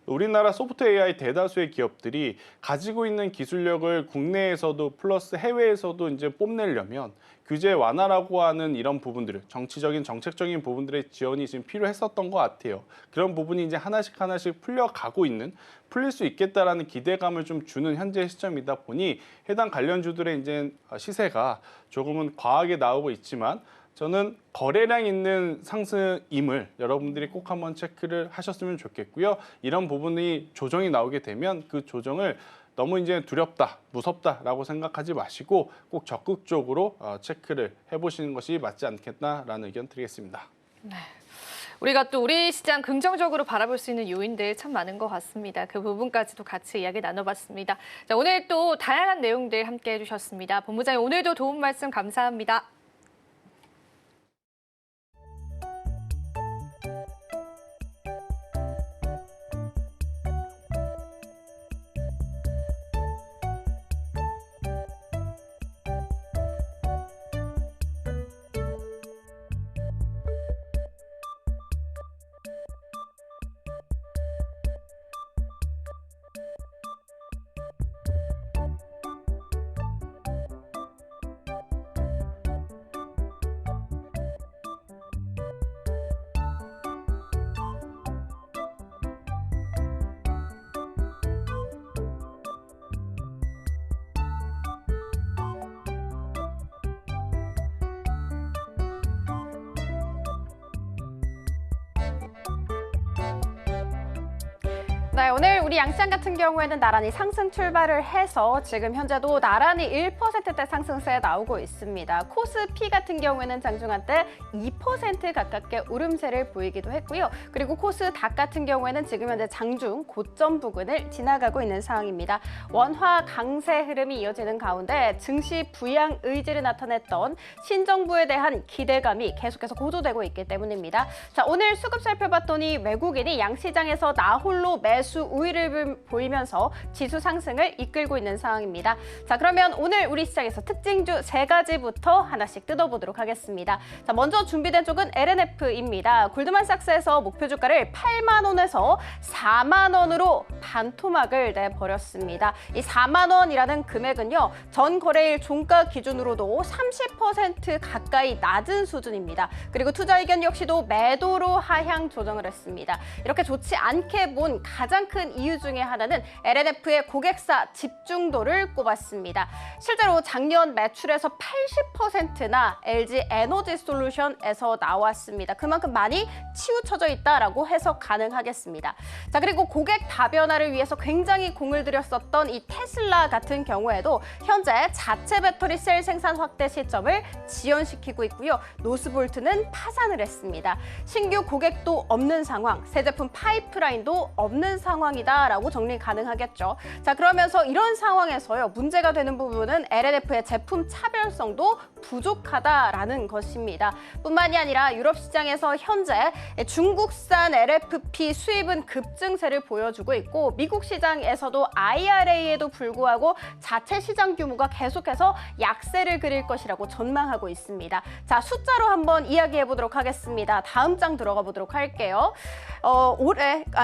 우리나라 소프트 AI 대다수의 기업들이 가지고 있는 기술력을 국내에서도 플러스 해외에서도 이제 뽐내려면 규제 완화라고 하는 이런 부분들을 정치적인 정책적인 부분들의 지원이 지금 필요했었던 것 같아요. 그런 부분이 이제 하나씩 풀려가고 있는 풀릴 수 있겠다라는 기대감을 좀 주는 현재 시점이다 보니 해당 관련주들의 이제 시세가 조금은 과하게 나오고 있지만 저는 거래량 있는 상승임을 여러분들이 꼭 한번 체크를 하셨으면 좋겠고요. 이런 부분이 조정이 나오게 되면 그 조정을 너무 이제 두렵다, 무섭다라고 생각하지 마시고 꼭 적극적으로 체크를 해보시는 것이 맞지 않겠나라는 의견 드리겠습니다. 네. 우리가 또 우리 시장 긍정적으로 바라볼 수 있는 요인들 참 많은 것 같습니다. 그 부분까지도 같이 이야기 나눠봤습니다. 자, 오늘 또 다양한 내용들 함께 해주셨습니다. 본부장님 오늘도 도움 말씀 감사합니다. 네, 오늘 우리 양시장 같은 경우에는 나란히 상승 출발을 해서 지금 현재도 나란히 1%대 상승세 나오고 있습니다. 코스피 같은 경우에는 장중한 때 2% 가깝게 오름세를 보이기도 했고요. 그리고 코스닥 같은 경우에는 지금 현재 장중 고점 부근을 지나가고 있는 상황입니다. 원화 강세 흐름이 이어지는 가운데 증시 부양 의지를 나타냈던 신정부에 대한 기대감이 계속해서 고조되고 있기 때문입니다. 자, 오늘 수급 살펴봤더니 외국인이 양시장에서 나홀로 매수 매수 우위를 보이면서 지수 상승을 이끌고 있는 상황입니다. 자, 그러면 오늘 우리 시장에서 특징주 3가지부터 하나씩 뜯어보도록 하겠습니다. 자, 먼저 준비된 쪽은 LNF입니다. 골드만삭스에서 목표 주가를 8만 원에서 4만 원으로 반토막을 내버렸습니다. 이 4만 원이라는 금액은요, 전 거래일 종가 기준으로도 30% 가까이 낮은 수준입니다. 그리고 투자 의견 역시도 매도로 하향 조정을 했습니다. 이렇게 좋지 않게 본 가장 큰 이유 중에 하나는 LNF의 고객사 집중도를 꼽았습니다. 실제로 작년 매출에서 80%나 LG 에너지 솔루션에서 나왔습니다. 그만큼 많이 치우쳐져 있다라고 해석 가능하겠습니다. 자, 그리고 고객 다변화를 위해서 굉장히 공을 들였었던 이 테슬라 같은 경우에도 현재 자체 배터리 셀 생산 확대 시점을 지연시키고 있고요. 노스볼트는 파산을 했습니다. 신규 고객도 없는 상황, 새 제품 파이프라인도 없는 상황이다라고 정리 가능하겠죠. 자, 그러면서 이런 상황에서요, 문제가 되는 부분은 LNF의 제품 차별성도 부족하다라는 것입니다. 뿐만이 아니라 유럽 시장에서 현재 중국산 LFP 수입은 급증세를 보여주고 있고, 미국 시장에서도 IRA에도 불구하고 자체 시장 규모가 계속해서 약세를 그릴 것이라고 전망하고 있습니다. 자, 숫자로 한번 이야기해 보도록 하겠습니다. 다음 장 들어가 보도록 할게요.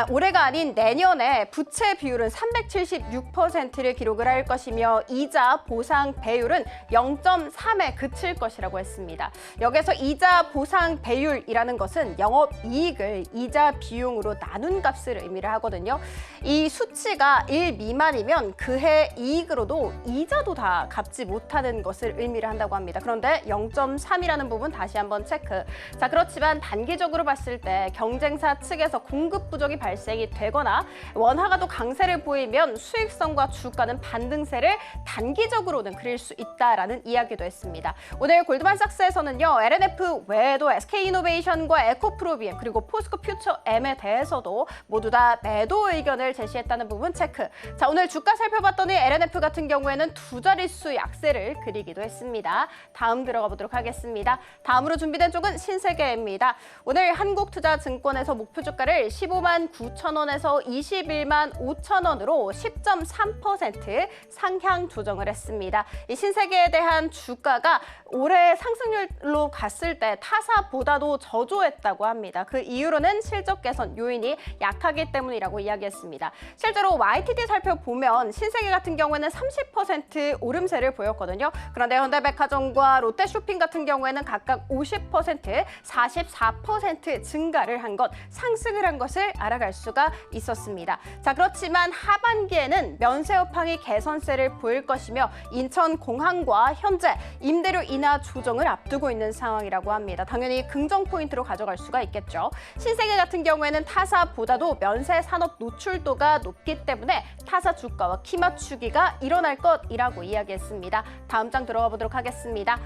올해가 아닌 내년에 부채 비율은 376%를 기록을 할 것이며, 이자 보상 배율은 0.3에 그칠 것이라고 했습니다. 여기서 이자 보상 배율이라는 것은 영업이익을 이자 비용으로 나눈 값을 의미를 하거든요. 이 수치가 1 미만이면 그해 이익으로도 이자도 다 갚지 못하는 것을 의미를 한다고 합니다. 그런데 0.3이라는 부분 다시 한번 체크. 자, 그렇지만 단기적으로 봤을 때 경쟁사 측에서 공급 부족이 발생이 되거나 원화가 또 강세를 보이면 수익성과 주가는 반등세를 단기적으로는 그릴 수 있다라는 이야기도 했습니다. 오늘 골드만삭스에서는요, LNF 외에도 SK이노베이션과 에코프로비엠 그리고 포스코 퓨처엠에 대해서도 모두 다 매도 의견을 제시했다는 부분 체크. 자, 오늘 주가 살펴봤더니 LNF 같은 경우에는 두 자릿수 약세를 그리기도 했습니다. 다음 들어가 보도록 하겠습니다. 다음으로 준비된 쪽은 신세계입니다. 오늘 한국투자증권에서 목표 주가를 15만 9천 원에서 21만 5천 원으로 10.3% 상향 조정을 했습니다. 이 신세계에 대한 주가가 올해 상승률로 갔을 때 타사보다도 저조했다고 합니다. 그 이유로는 실적 개선 요인이 약하기 때문이라고 이야기했습니다. 실제로 YTD 살펴보면 신세계 같은 경우에는 30% 오름세를 보였거든요. 그런데 현대백화점과 롯데쇼핑 같은 경우에는 각각 50%, 44% 증가를 한 것, 상승을 한 것을 알아갈 수가 있었습니다. 자, 그렇지만 하반기에는 면세 여파이 개선세를 보일 것이며, 인천공항과 현재 임대료 인하 조정을 앞두고 있는 상황이라고 합니다. 당연히 긍정 포인트로 가져갈 수가 있겠죠. 신세계 같은 경우에는 타사보다도 면세 산업 노출도가 높기 때문에 타사 주가와 키 맞추기가 일어날 것이라고 이야기했습니다. 다음 장 들어가 보도록 하겠습니다.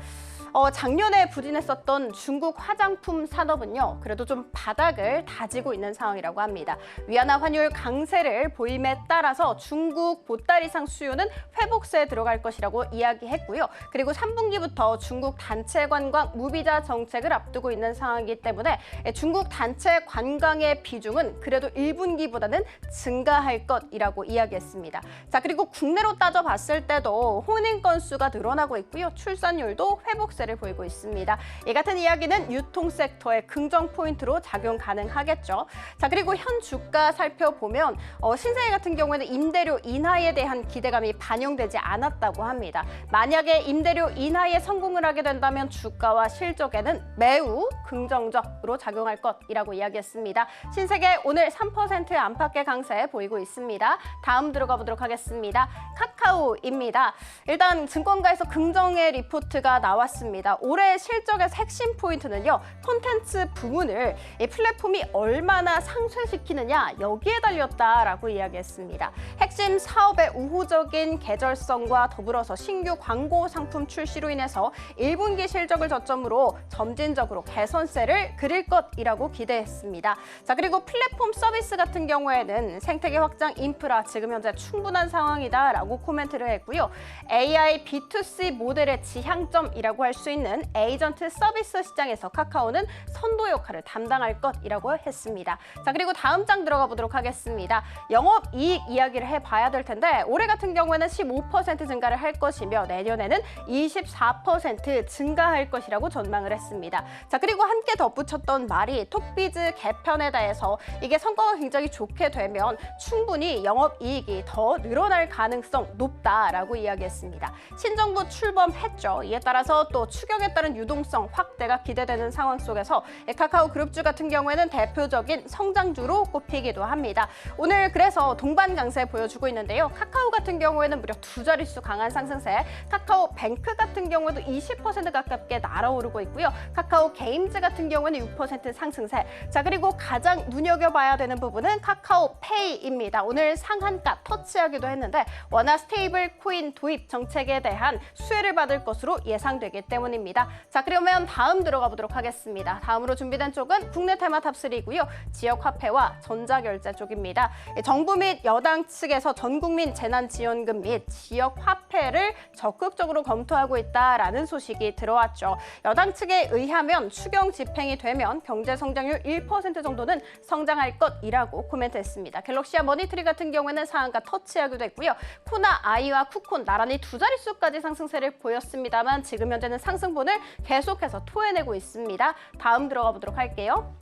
작년에 부진했었던 중국 화장품 산업은요, 그래도 좀 바닥을 다지고 있는 상황이라고 합니다. 위안화 환율 강세를 보임에 따라서 중국 보따리상 수요는 회복세에 들어갈 것이라고 이야기했고요. 그리고 3분기부터 중국 단체 관광 무비자 정책을 앞두고 있는 상황이기 때문에 중국 단체 관광의 비중은 그래도 1분기보다는 증가할 것이라고 이야기했습니다. 자, 그리고 국내로 따져봤을 때도 혼인 건수가 늘어나고 있고요. 출산율도 회복세 를 보이고 있습니다. 이 같은 이야기는 유통 섹터의 긍정 포인트로 작용 가능하겠죠. 자, 그리고 현 주가 살펴보면 신세계 같은 경우에는 임대료 인하에 대한 기대감이 반영되지 않았다고 합니다. 만약에 임대료 인하에 성공을 하게 된다면 주가와 실적에는 매우 긍정적으로 작용할 것이라고 이야기했습니다. 신세계 오늘 3% 안팎의 강세 보이고 있습니다. 다음 들어가 보도록 하겠습니다. 카카오입니다. 일단 증권가에서 긍정의 리포트가 나왔습니다. 올해 실적의 핵심 포인트는요, 콘텐츠 부문을 이 플랫폼이 얼마나 상쇄시키느냐, 여기에 달렸다라고 이야기했습니다. 핵심 사업의 우호적인 계절성과 더불어서 신규 광고 상품 출시로 인해서 1분기 실적을 저점으로 점진적으로 개선세를 그릴 것이라고 기대했습니다. 자, 그리고 플랫폼 서비스 같은 경우에는 생태계 확장 인프라 지금 현재 충분한 상황이다라고 코멘트를 했고요. AI B2C 모델의 지향점이라고 할 수 있는 에이전트 서비스 시장에서 카카오는 선도 역할을 담당할 것이라고 했습니다. 자, 그리고 다음 장 들어가 보도록 하겠습니다. 영업이익 이야기를 해봐야 될 텐데 올해 같은 경우에는 15% 증가를 할 것이며 내년에는 24% 증가할 것이라고 전망을 했습니다. 자, 그리고 함께 덧붙였던 말이 톡비즈 개편에 대해서 이게 성과가 굉장히 좋게 되면 충분히 영업이익이 더 늘어날 가능성 높다라고 이야기했습니다. 신정부 출범했죠. 이에 따라서 또 추경에 따른 유동성 확대가 기대되는 상황 속에서 카카오 그룹주 같은 경우에는 대표적인 성장주로 꼽히기도 합니다. 오늘 그래서 동반 강세 보여주고 있는데요. 카카오 같은 경우에는 무려 두 자릿수 강한 상승세, 카카오 뱅크 같은 경우에도 20% 가깝게 날아오르고 있고요. 카카오 게임즈 같은 경우에는 6% 상승세. 자, 그리고 가장 눈여겨봐야 되는 부분은 카카오 페이입니다. 오늘 상한가 터치하기도 했는데 워낙 스테이블 코인 도입 정책에 대한 수혜를 받을 것으로 예상되기 때문입니다. 자, 그러면 다음 들어가 보도록 하겠습니다. 다음으로 준비된 쪽은 국내 테마 탑3이고요. 지역 화폐와 전자결제 쪽입니다. 정부 및 여당 측에서 전국민 재난지원금 및 지역 화폐를 적극적으로 검토하고 있다라는 소식이 들어왔죠. 여당 측에 의하면 추경 집행이 되면 경제 성장률 1% 정도는 성장할 것이라고 코멘트했습니다. 갤럭시와 머니트리 같은 경우에는 상한가 터치하기도 했고요. 코나 아이와 쿠콘 나란히 두 자릿수까지 상승세를 보였습니다만 지금 현재는 상승분을 계속해서 토해내고 있습니다. 다음 들어가 보도록 할게요.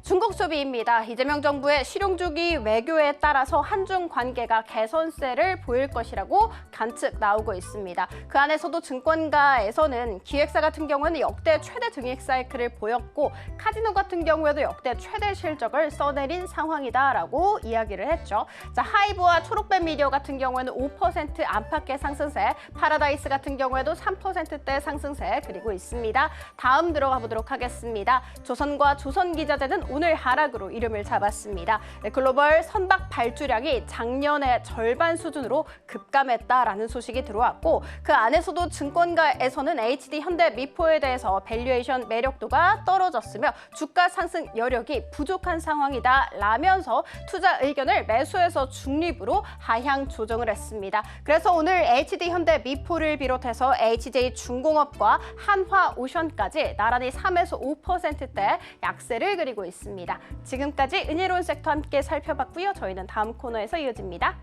중국 소비입니다. 이재명 정부의 실용주기 외교에 따라서 한중 관계가 개선세를 보일 것이라고 관측 나오고 있습니다. 그 안에서도 증권가에서는 기획사 같은 경우는 역대 최대 증액 사이클을 보였고 카지노 같은 경우에도 역대 최대 실적을 써내린 상황이다라고 이야기를 했죠. 자, 하이브와 초록뱀 미디어 같은 경우에는 5% 안팎의 상승세, 파라다이스 같은 경우에도 3%대 상승세 그리고 있습니다. 다음 들어가 보도록 하겠습니다. 조선과 조선기자재는 오늘 하락으로 이름을 잡았습니다. 글로벌 선박 발주량이 작년의 절반 수준으로 급감했다라는 소식이 들어왔고 그 안에서도 증권가에서는 HD 현대 미포에 대해서 밸류에이션 매력도가 떨어졌으며 주가 상승 여력이 부족한 상황이다 라면서 투자 의견을 매수해서 중립으로 하향 조정을 했습니다. 그래서 오늘 HD 현대 미포를 비롯해서 HJ 중공업과 한화오션까지 나란히 3에서 5%대 약세를 그리고 있습니다. 지금까지 은혜로운 섹터 함께 살펴봤고요. 저희는 다음 코너에서 이어집니다.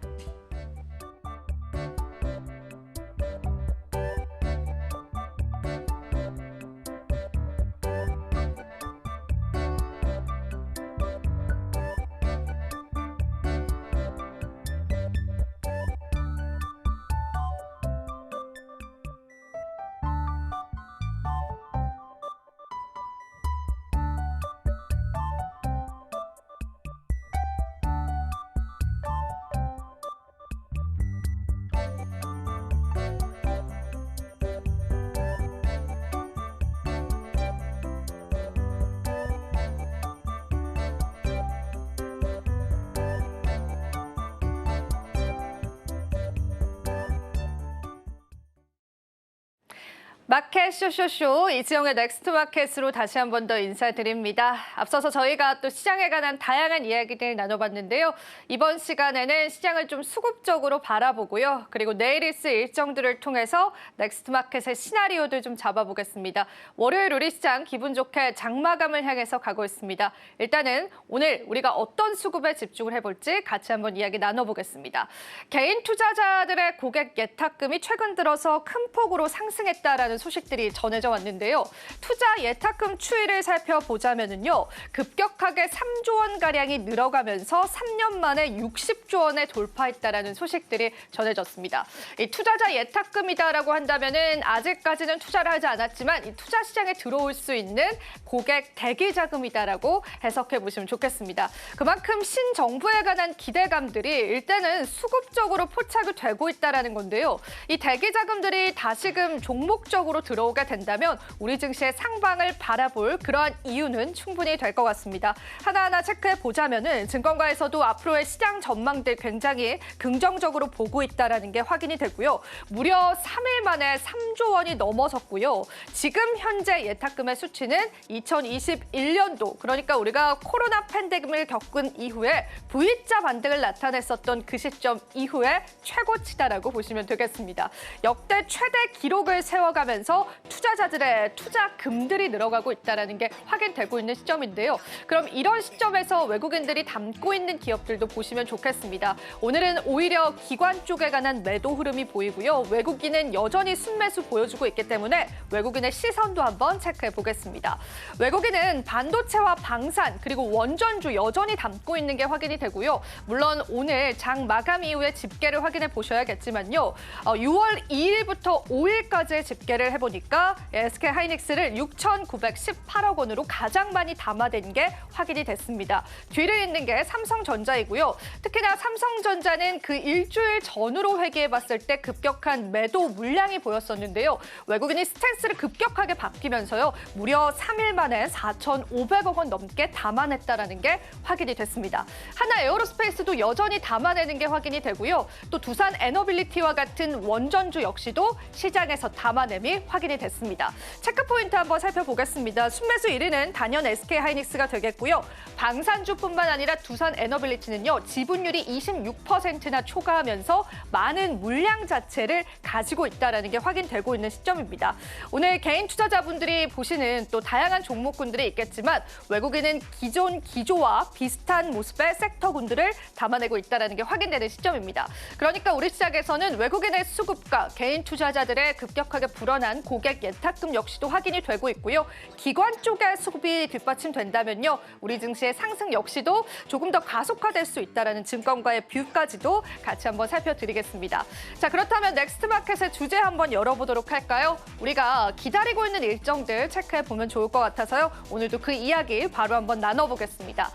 마켓 쇼쇼쇼 이지영의 넥스트 마켓으로 다시 한 번 더 인사드립니다. 앞서서 저희가 또 시장에 관한 다양한 이야기들 나눠봤는데요. 이번 시간에는 시장을 좀 수급적으로 바라보고요. 그리고 내일 있을 일정들을 통해서 넥스트 마켓의 시나리오들 좀 잡아보겠습니다. 월요일 우리 시장 기분 좋게 장마감을 향해서 가고 있습니다. 일단은 오늘 우리가 어떤 수급에 집중을 해볼지 같이 한번 이야기 나눠보겠습니다. 개인 투자자들의 고객 예탁금이 최근 들어서 큰 폭으로 상승했다라는 소식들이 전해져 왔는데요. 투자 예탁금 추이를 살펴보자면요. 급격하게 3조 원 가량이 늘어가면서 3년 만에 60조 원에 돌파했다라는 소식들이 전해졌습니다. 이 투자자 예탁금이다라고 한다면은 아직까지는 투자를 하지 않았지만 이 투자 시장에 들어올 수 있는 고객 대기 자금이다라고 해석해 보시면 좋겠습니다. 그만큼 신정부에 관한 기대감들이 일단은 수급적으로 포착이 되고 있다라는 건데요. 이 대기 자금들이 다시금 종목적으로 들어오게 된다면 우리 증시의 상방을 바라볼 그러한 이유는 충분히 될 것 같습니다. 하나하나 체크해 보자면은 증권가에서도 앞으로의 시장 전망들 굉장히 긍정적으로 보고 있다라는 게 확인이 되고요. 무려 3일 만에 3조 원이 넘어섰고요. 지금 현재 예탁금의 수치는 2021년도 그러니까 우리가 코로나 팬데믹을 겪은 이후에 V자 반등을 나타냈었던 그 시점 이후에 최고치다라고 보시면 되겠습니다. 역대 최대 기록을 세워가면서 투자 투자자들의 투자금들이 늘어가고 있다는 게 확인되고 있는 시점인데요. 그럼 이런 시점에서 외국인들이 담고 있는 기업들도 보시면 좋겠습니다. 오늘은 오히려 기관 쪽에 관한 매도 흐름이 보이고요. 외국인은 여전히 순매수 보여주고 있기 때문에 외국인의 시선도 한번 체크해 보겠습니다. 외국인은 반도체와 방산 그리고 원전주 여전히 담고 있는 게 확인이 되고요. 물론 오늘 장 마감 이후에 집계를 확인해 보셔야겠지만요. 6월 2일부터 5일까지의 집계를 해보니까 SK하이닉스를 6,918억 원으로 가장 많이 담아댄 게 확인이 됐습니다. 뒤를 잇는 게 삼성전자이고요. 특히나 삼성전자는 그 일주일 전으로 회귀해봤을 때 급격한 매도 물량이 보였었는데요. 외국인이 스탠스를 급격하게 바뀌면서요. 무려 3일 만에 4,500억 원 넘게 담아냈다는 게 확인이 됐습니다. 하나 에어로스페이스도 여전히 담아내는 게 확인이 되고요. 또 두산 에너빌리티와 같은 원전주 역시도 시장에서 담아냄이 확인이 됐습니다. 체크포인트 한번 살펴보겠습니다. 순매수 1위는 단연 SK하이닉스가 되겠고요. 방산주뿐만 아니라 두산 에너빌리티는요. 지분율이 26%나 초과하면서 많은 물량 자체를 가지고 있다는 게 확인되고 있는 시점입니다. 오늘 개인 투자자분들이 보시는 또 다양한 종목군들이 있겠지만 외국인은 기존 기조와 비슷한 모습의 섹터군들을 담아내고 있다는 게 확인되는 시점입니다. 그러니까 우리 시장에서는 외국인의 수급과 개인 투자자들의 급격하게 불어난 고객 예탁금 역시도 확인이 되고 있고요. 기관 쪽의 수급이 뒷받침된다면요. 우리 증시의 상승 역시도 조금 더 가속화될 수 있다는 증권가의 뷰까지도 같이 한번 살펴드리겠습니다. 자, 그렇다면 넥스트마켓의 주제 한번 열어보도록 할까요? 우리가 기다리고 있는 일정들 체크해보면 좋을 것 같아서요. 오늘도 그 이야기 바로 한번 나눠보겠습니다.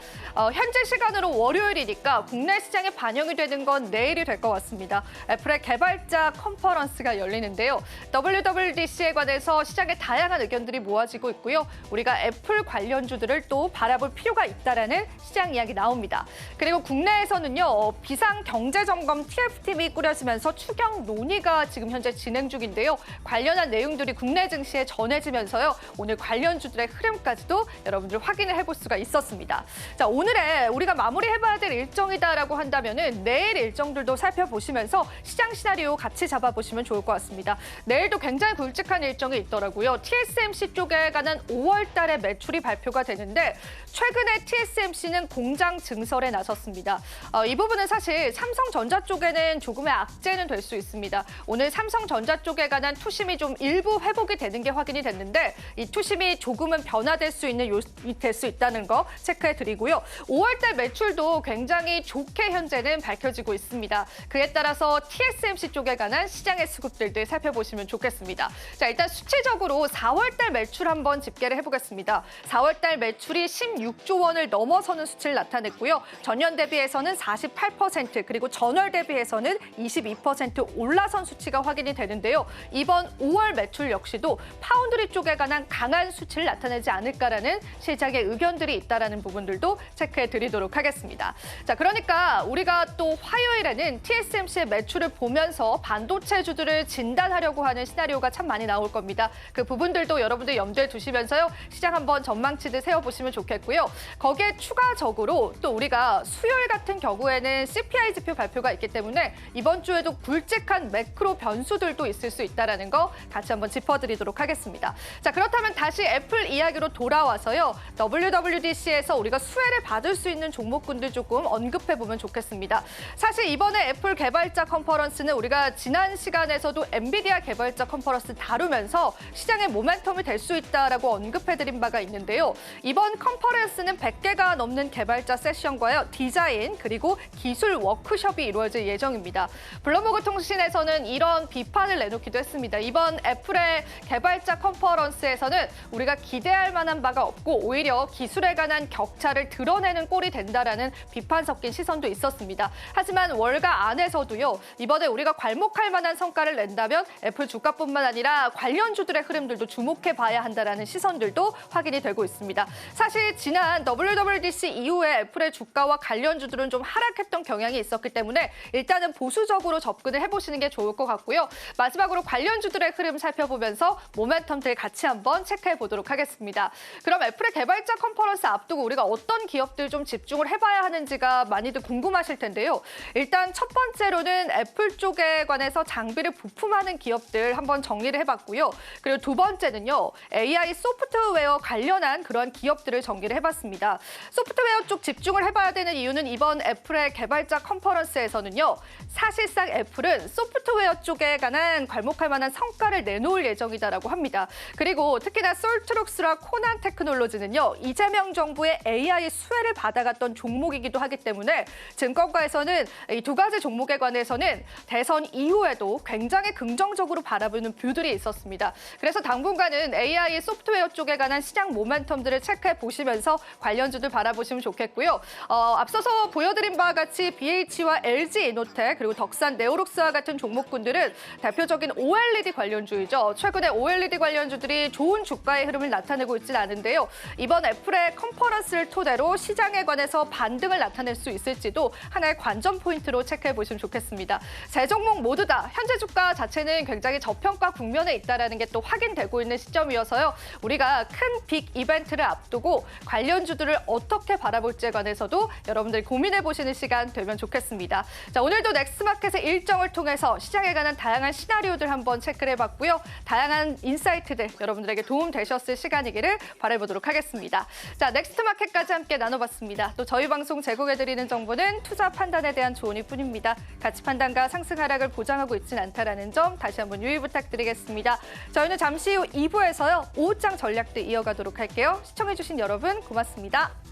현재 시간으로 월요일이니까 국내 시장에 반영이 되는 건 내일이 될 것 같습니다. 애플의 개발자 컨퍼런스가 열리는데요. WWDC에 관해서 시장에 다양한 의견들이 모아지고 있고요. 우리가 애플 관련주들을 또 바라볼 필요가 있다라는 시장 이야기 나옵니다. 그리고 국내에서는요. 비상경제점검 TF팀이 꾸려지면서 추경 논의가 지금 현재 진행 중인데요. 관련한 내용들이 국내 증시에 전해지면서요. 오늘 관련주들의 흐름까지도 여러분들 확인을 해볼 수가 있었습니다. 자, 오늘의 우리가 마무리해봐야 될 일정이다라고 한다면은 내일 일정들도 살펴보시면서 시장 시나리오 같이 잡아보시면 좋을 것 같습니다. 내일도 굉장히 굵직한 일정이 있더라고요. TSMC 쪽에 관한 5월 달에 매출이 발표가 되는데 최근에 TSMC는 공장 증설에 나섰습니다. 이 부분은 사실 삼성전자 쪽에는 조금의 악재는 될 수 있습니다. 오늘 삼성전자 쪽에 관한 투심이 좀 일부 회복이 되는 게 확인이 됐는데 이 투심이 조금은 변화될 수 있는 요인이 될 수 있다는 거 체크해드리고요. 5월 달 매출도 굉장히 좋게 현재는 밝혀지고 있습니다. 그에 따라서 TSMC 쪽에 관한 시장의 수급들도 살펴보시면 좋겠습니다. 자, 일단 수치적으로 4월 달 매출 한번 집계를 해보겠습니다. 4월 달 매출이 16조 원을 넘어서는 수치를 나타냈고요. 전년 대비해서는 48% 그리고 전월 대비해서는 22% 올라선 수치가 확인이 되는데요. 이번 5월 매출 역시도 파운드리 쪽에 관한 강한 수치를 나타내지 않을까라는 시장의 의견들이 있다라는 부분들도 체크해 드리도록 하겠습니다. 자, 그러니까 우리가 또 화요일에는 TSMC의 매출을 보면서 반도체주들을 진단하려고 하는 시나리오가 참 많이 나올 겁니다. 그 부분들도 여러분들 염두에 두시면서요. 시장 한번 전망치들 세워보시면 좋겠고요. 거기에 추가적으로 또 우리가 수요일 같은 경우에는 CPI 지표 발표가 있기 때문에 이번 주에도 굵직한 매크로 변수들도 있을 수 있다는 거 같이 한번 짚어드리도록 하겠습니다. 자, 그렇다면 다시 애플 이야기로 돌아와서요. WWDC에서 우리가 수혜를 받을 수 있는 종목군들 조금 언급해보면 좋겠습니다. 사실 이번에 애플 개발자 컨퍼런스는 우리가 지난 시간에서도 엔비디아 개발자 컨퍼런스 다루면서 시장의 모멘텀이 될 수 있다라고 언급해드린 바가 있는데요. 이번 컨퍼런스는 100개가 넘는 개발자 세션과요. 디자인 그리고 기술 워크숍이 이루어질 예정입니다. 블룸버그 통신에서는 이런 비판을 내놓기도 했습니다. 이번 애플의 개발자 컨퍼런스에서는 우리가 기대할 만한 바가 없고 오히려 기술에 관한 격차를 드러내는 꼴이 된다라는 비판 섞인 시선도 있었습니다. 하지만 월가 안에서도요. 이번에 우리가 괄목할 만한 성과를 낸다면 애플 주가뿐만 아니라 관련주들의 흐름들도 주목해 봐야 한다라는 시선들도 확인이 되고 있습니다. 사실 지난 WWDC 이후에 애플의 주가와 관련주들은 좀 하락했던 경향이 있었기 때문에 일단은 보수적으로 접근을 해보시는 게 좋을 것 같고요. 마지막으로 관련주들의 흐름 살펴보면서 모멘텀들 같이 한번 체크해 보도록 하겠습니다. 그럼 애플의 개발자 컨퍼런스 앞두고 우리가 어떤 기업들 좀 집중을 해봐야 하는지가 많이들 궁금하실 텐데요. 일단 첫 번째로는 애플 쪽에 관해서 장비를 부품하는 기업들 한번 정리를 해봤고요. 그리고 두 번째는요, AI 소프트웨어 관련한 그러한 기업들을 정리를 해봤습니다. 소프트웨어 쪽 집중을 해봐야 되는 이유는 이번 애플의 개발자 컨퍼런스에서는요, 사실상 애플은 소프트웨어 쪽에 관한 괄목할 만한 성과를 내놓을 예정이다라고 합니다. 그리고 특히나 솔트록스와 코난 테크놀로지는요, 이재명 정부의 AI 수혜를 받아갔던 종목이기도 하기 때문에 증권가에서는 이 두 가지 종목에 관해서는 대선 이후에도 굉장히 긍정적으로 바라보는 뷰들이 있었습니다. 그래서 당분간은 AI 소프트웨어 쪽에 관한 시장 모멘텀들을 체크해 보시면서 관련주들 바라보시면 좋겠고요. 앞서서 보여드린 바와 같이 BH와 LG 이노텍 그리고 덕산 네오록스와 같은 종목군들은 대표적인 OLED 관련주이죠. 최근에 OLED 관련주들이 좋은 주가의 흐름을 나타내고 있지는 않은데요. 이번 애플의 컨퍼런스를 토대로 시장에 관해서 반등을 나타낼 수 있을지도 하나의 관전 포인트로 체크해 보시면 좋겠습니다. 세 종목 모두 다 현재 주가 자체는 굉장히 저평가 국면에 있다는 게 또 확인되고 있는 시점이어서요. 우리가 큰 빅 이벤트를 앞두고 관련주들을 어떻게 바라볼지에 관해서도 여러분들이 고민해 보시는 시간 되면 좋겠습니다. 자, 오늘도 넥스마켓의 일정을 통해서 시장에 관한 다양한 시나리오들 한번 체크를 해봤고요. 다양한 인사이트들 여러분들에게 도움 되셨을 시간이기를 바라보도록 하겠습니다. 자, 넥스트마켓까지 함께 나눠봤습니다. 또 저희 방송 제공해드리는 정보는 투자 판단에 대한 조언일 뿐입니다. 가치 판단과 상승 하락을 보장하고 있지는 않다는 점 다시 한번 유의 부탁드리겠습니다. 저희는 잠시 후 2부에서요. 오후장 전략들 이어가도록 할게요. 시청해주신 여러분 고맙습니다.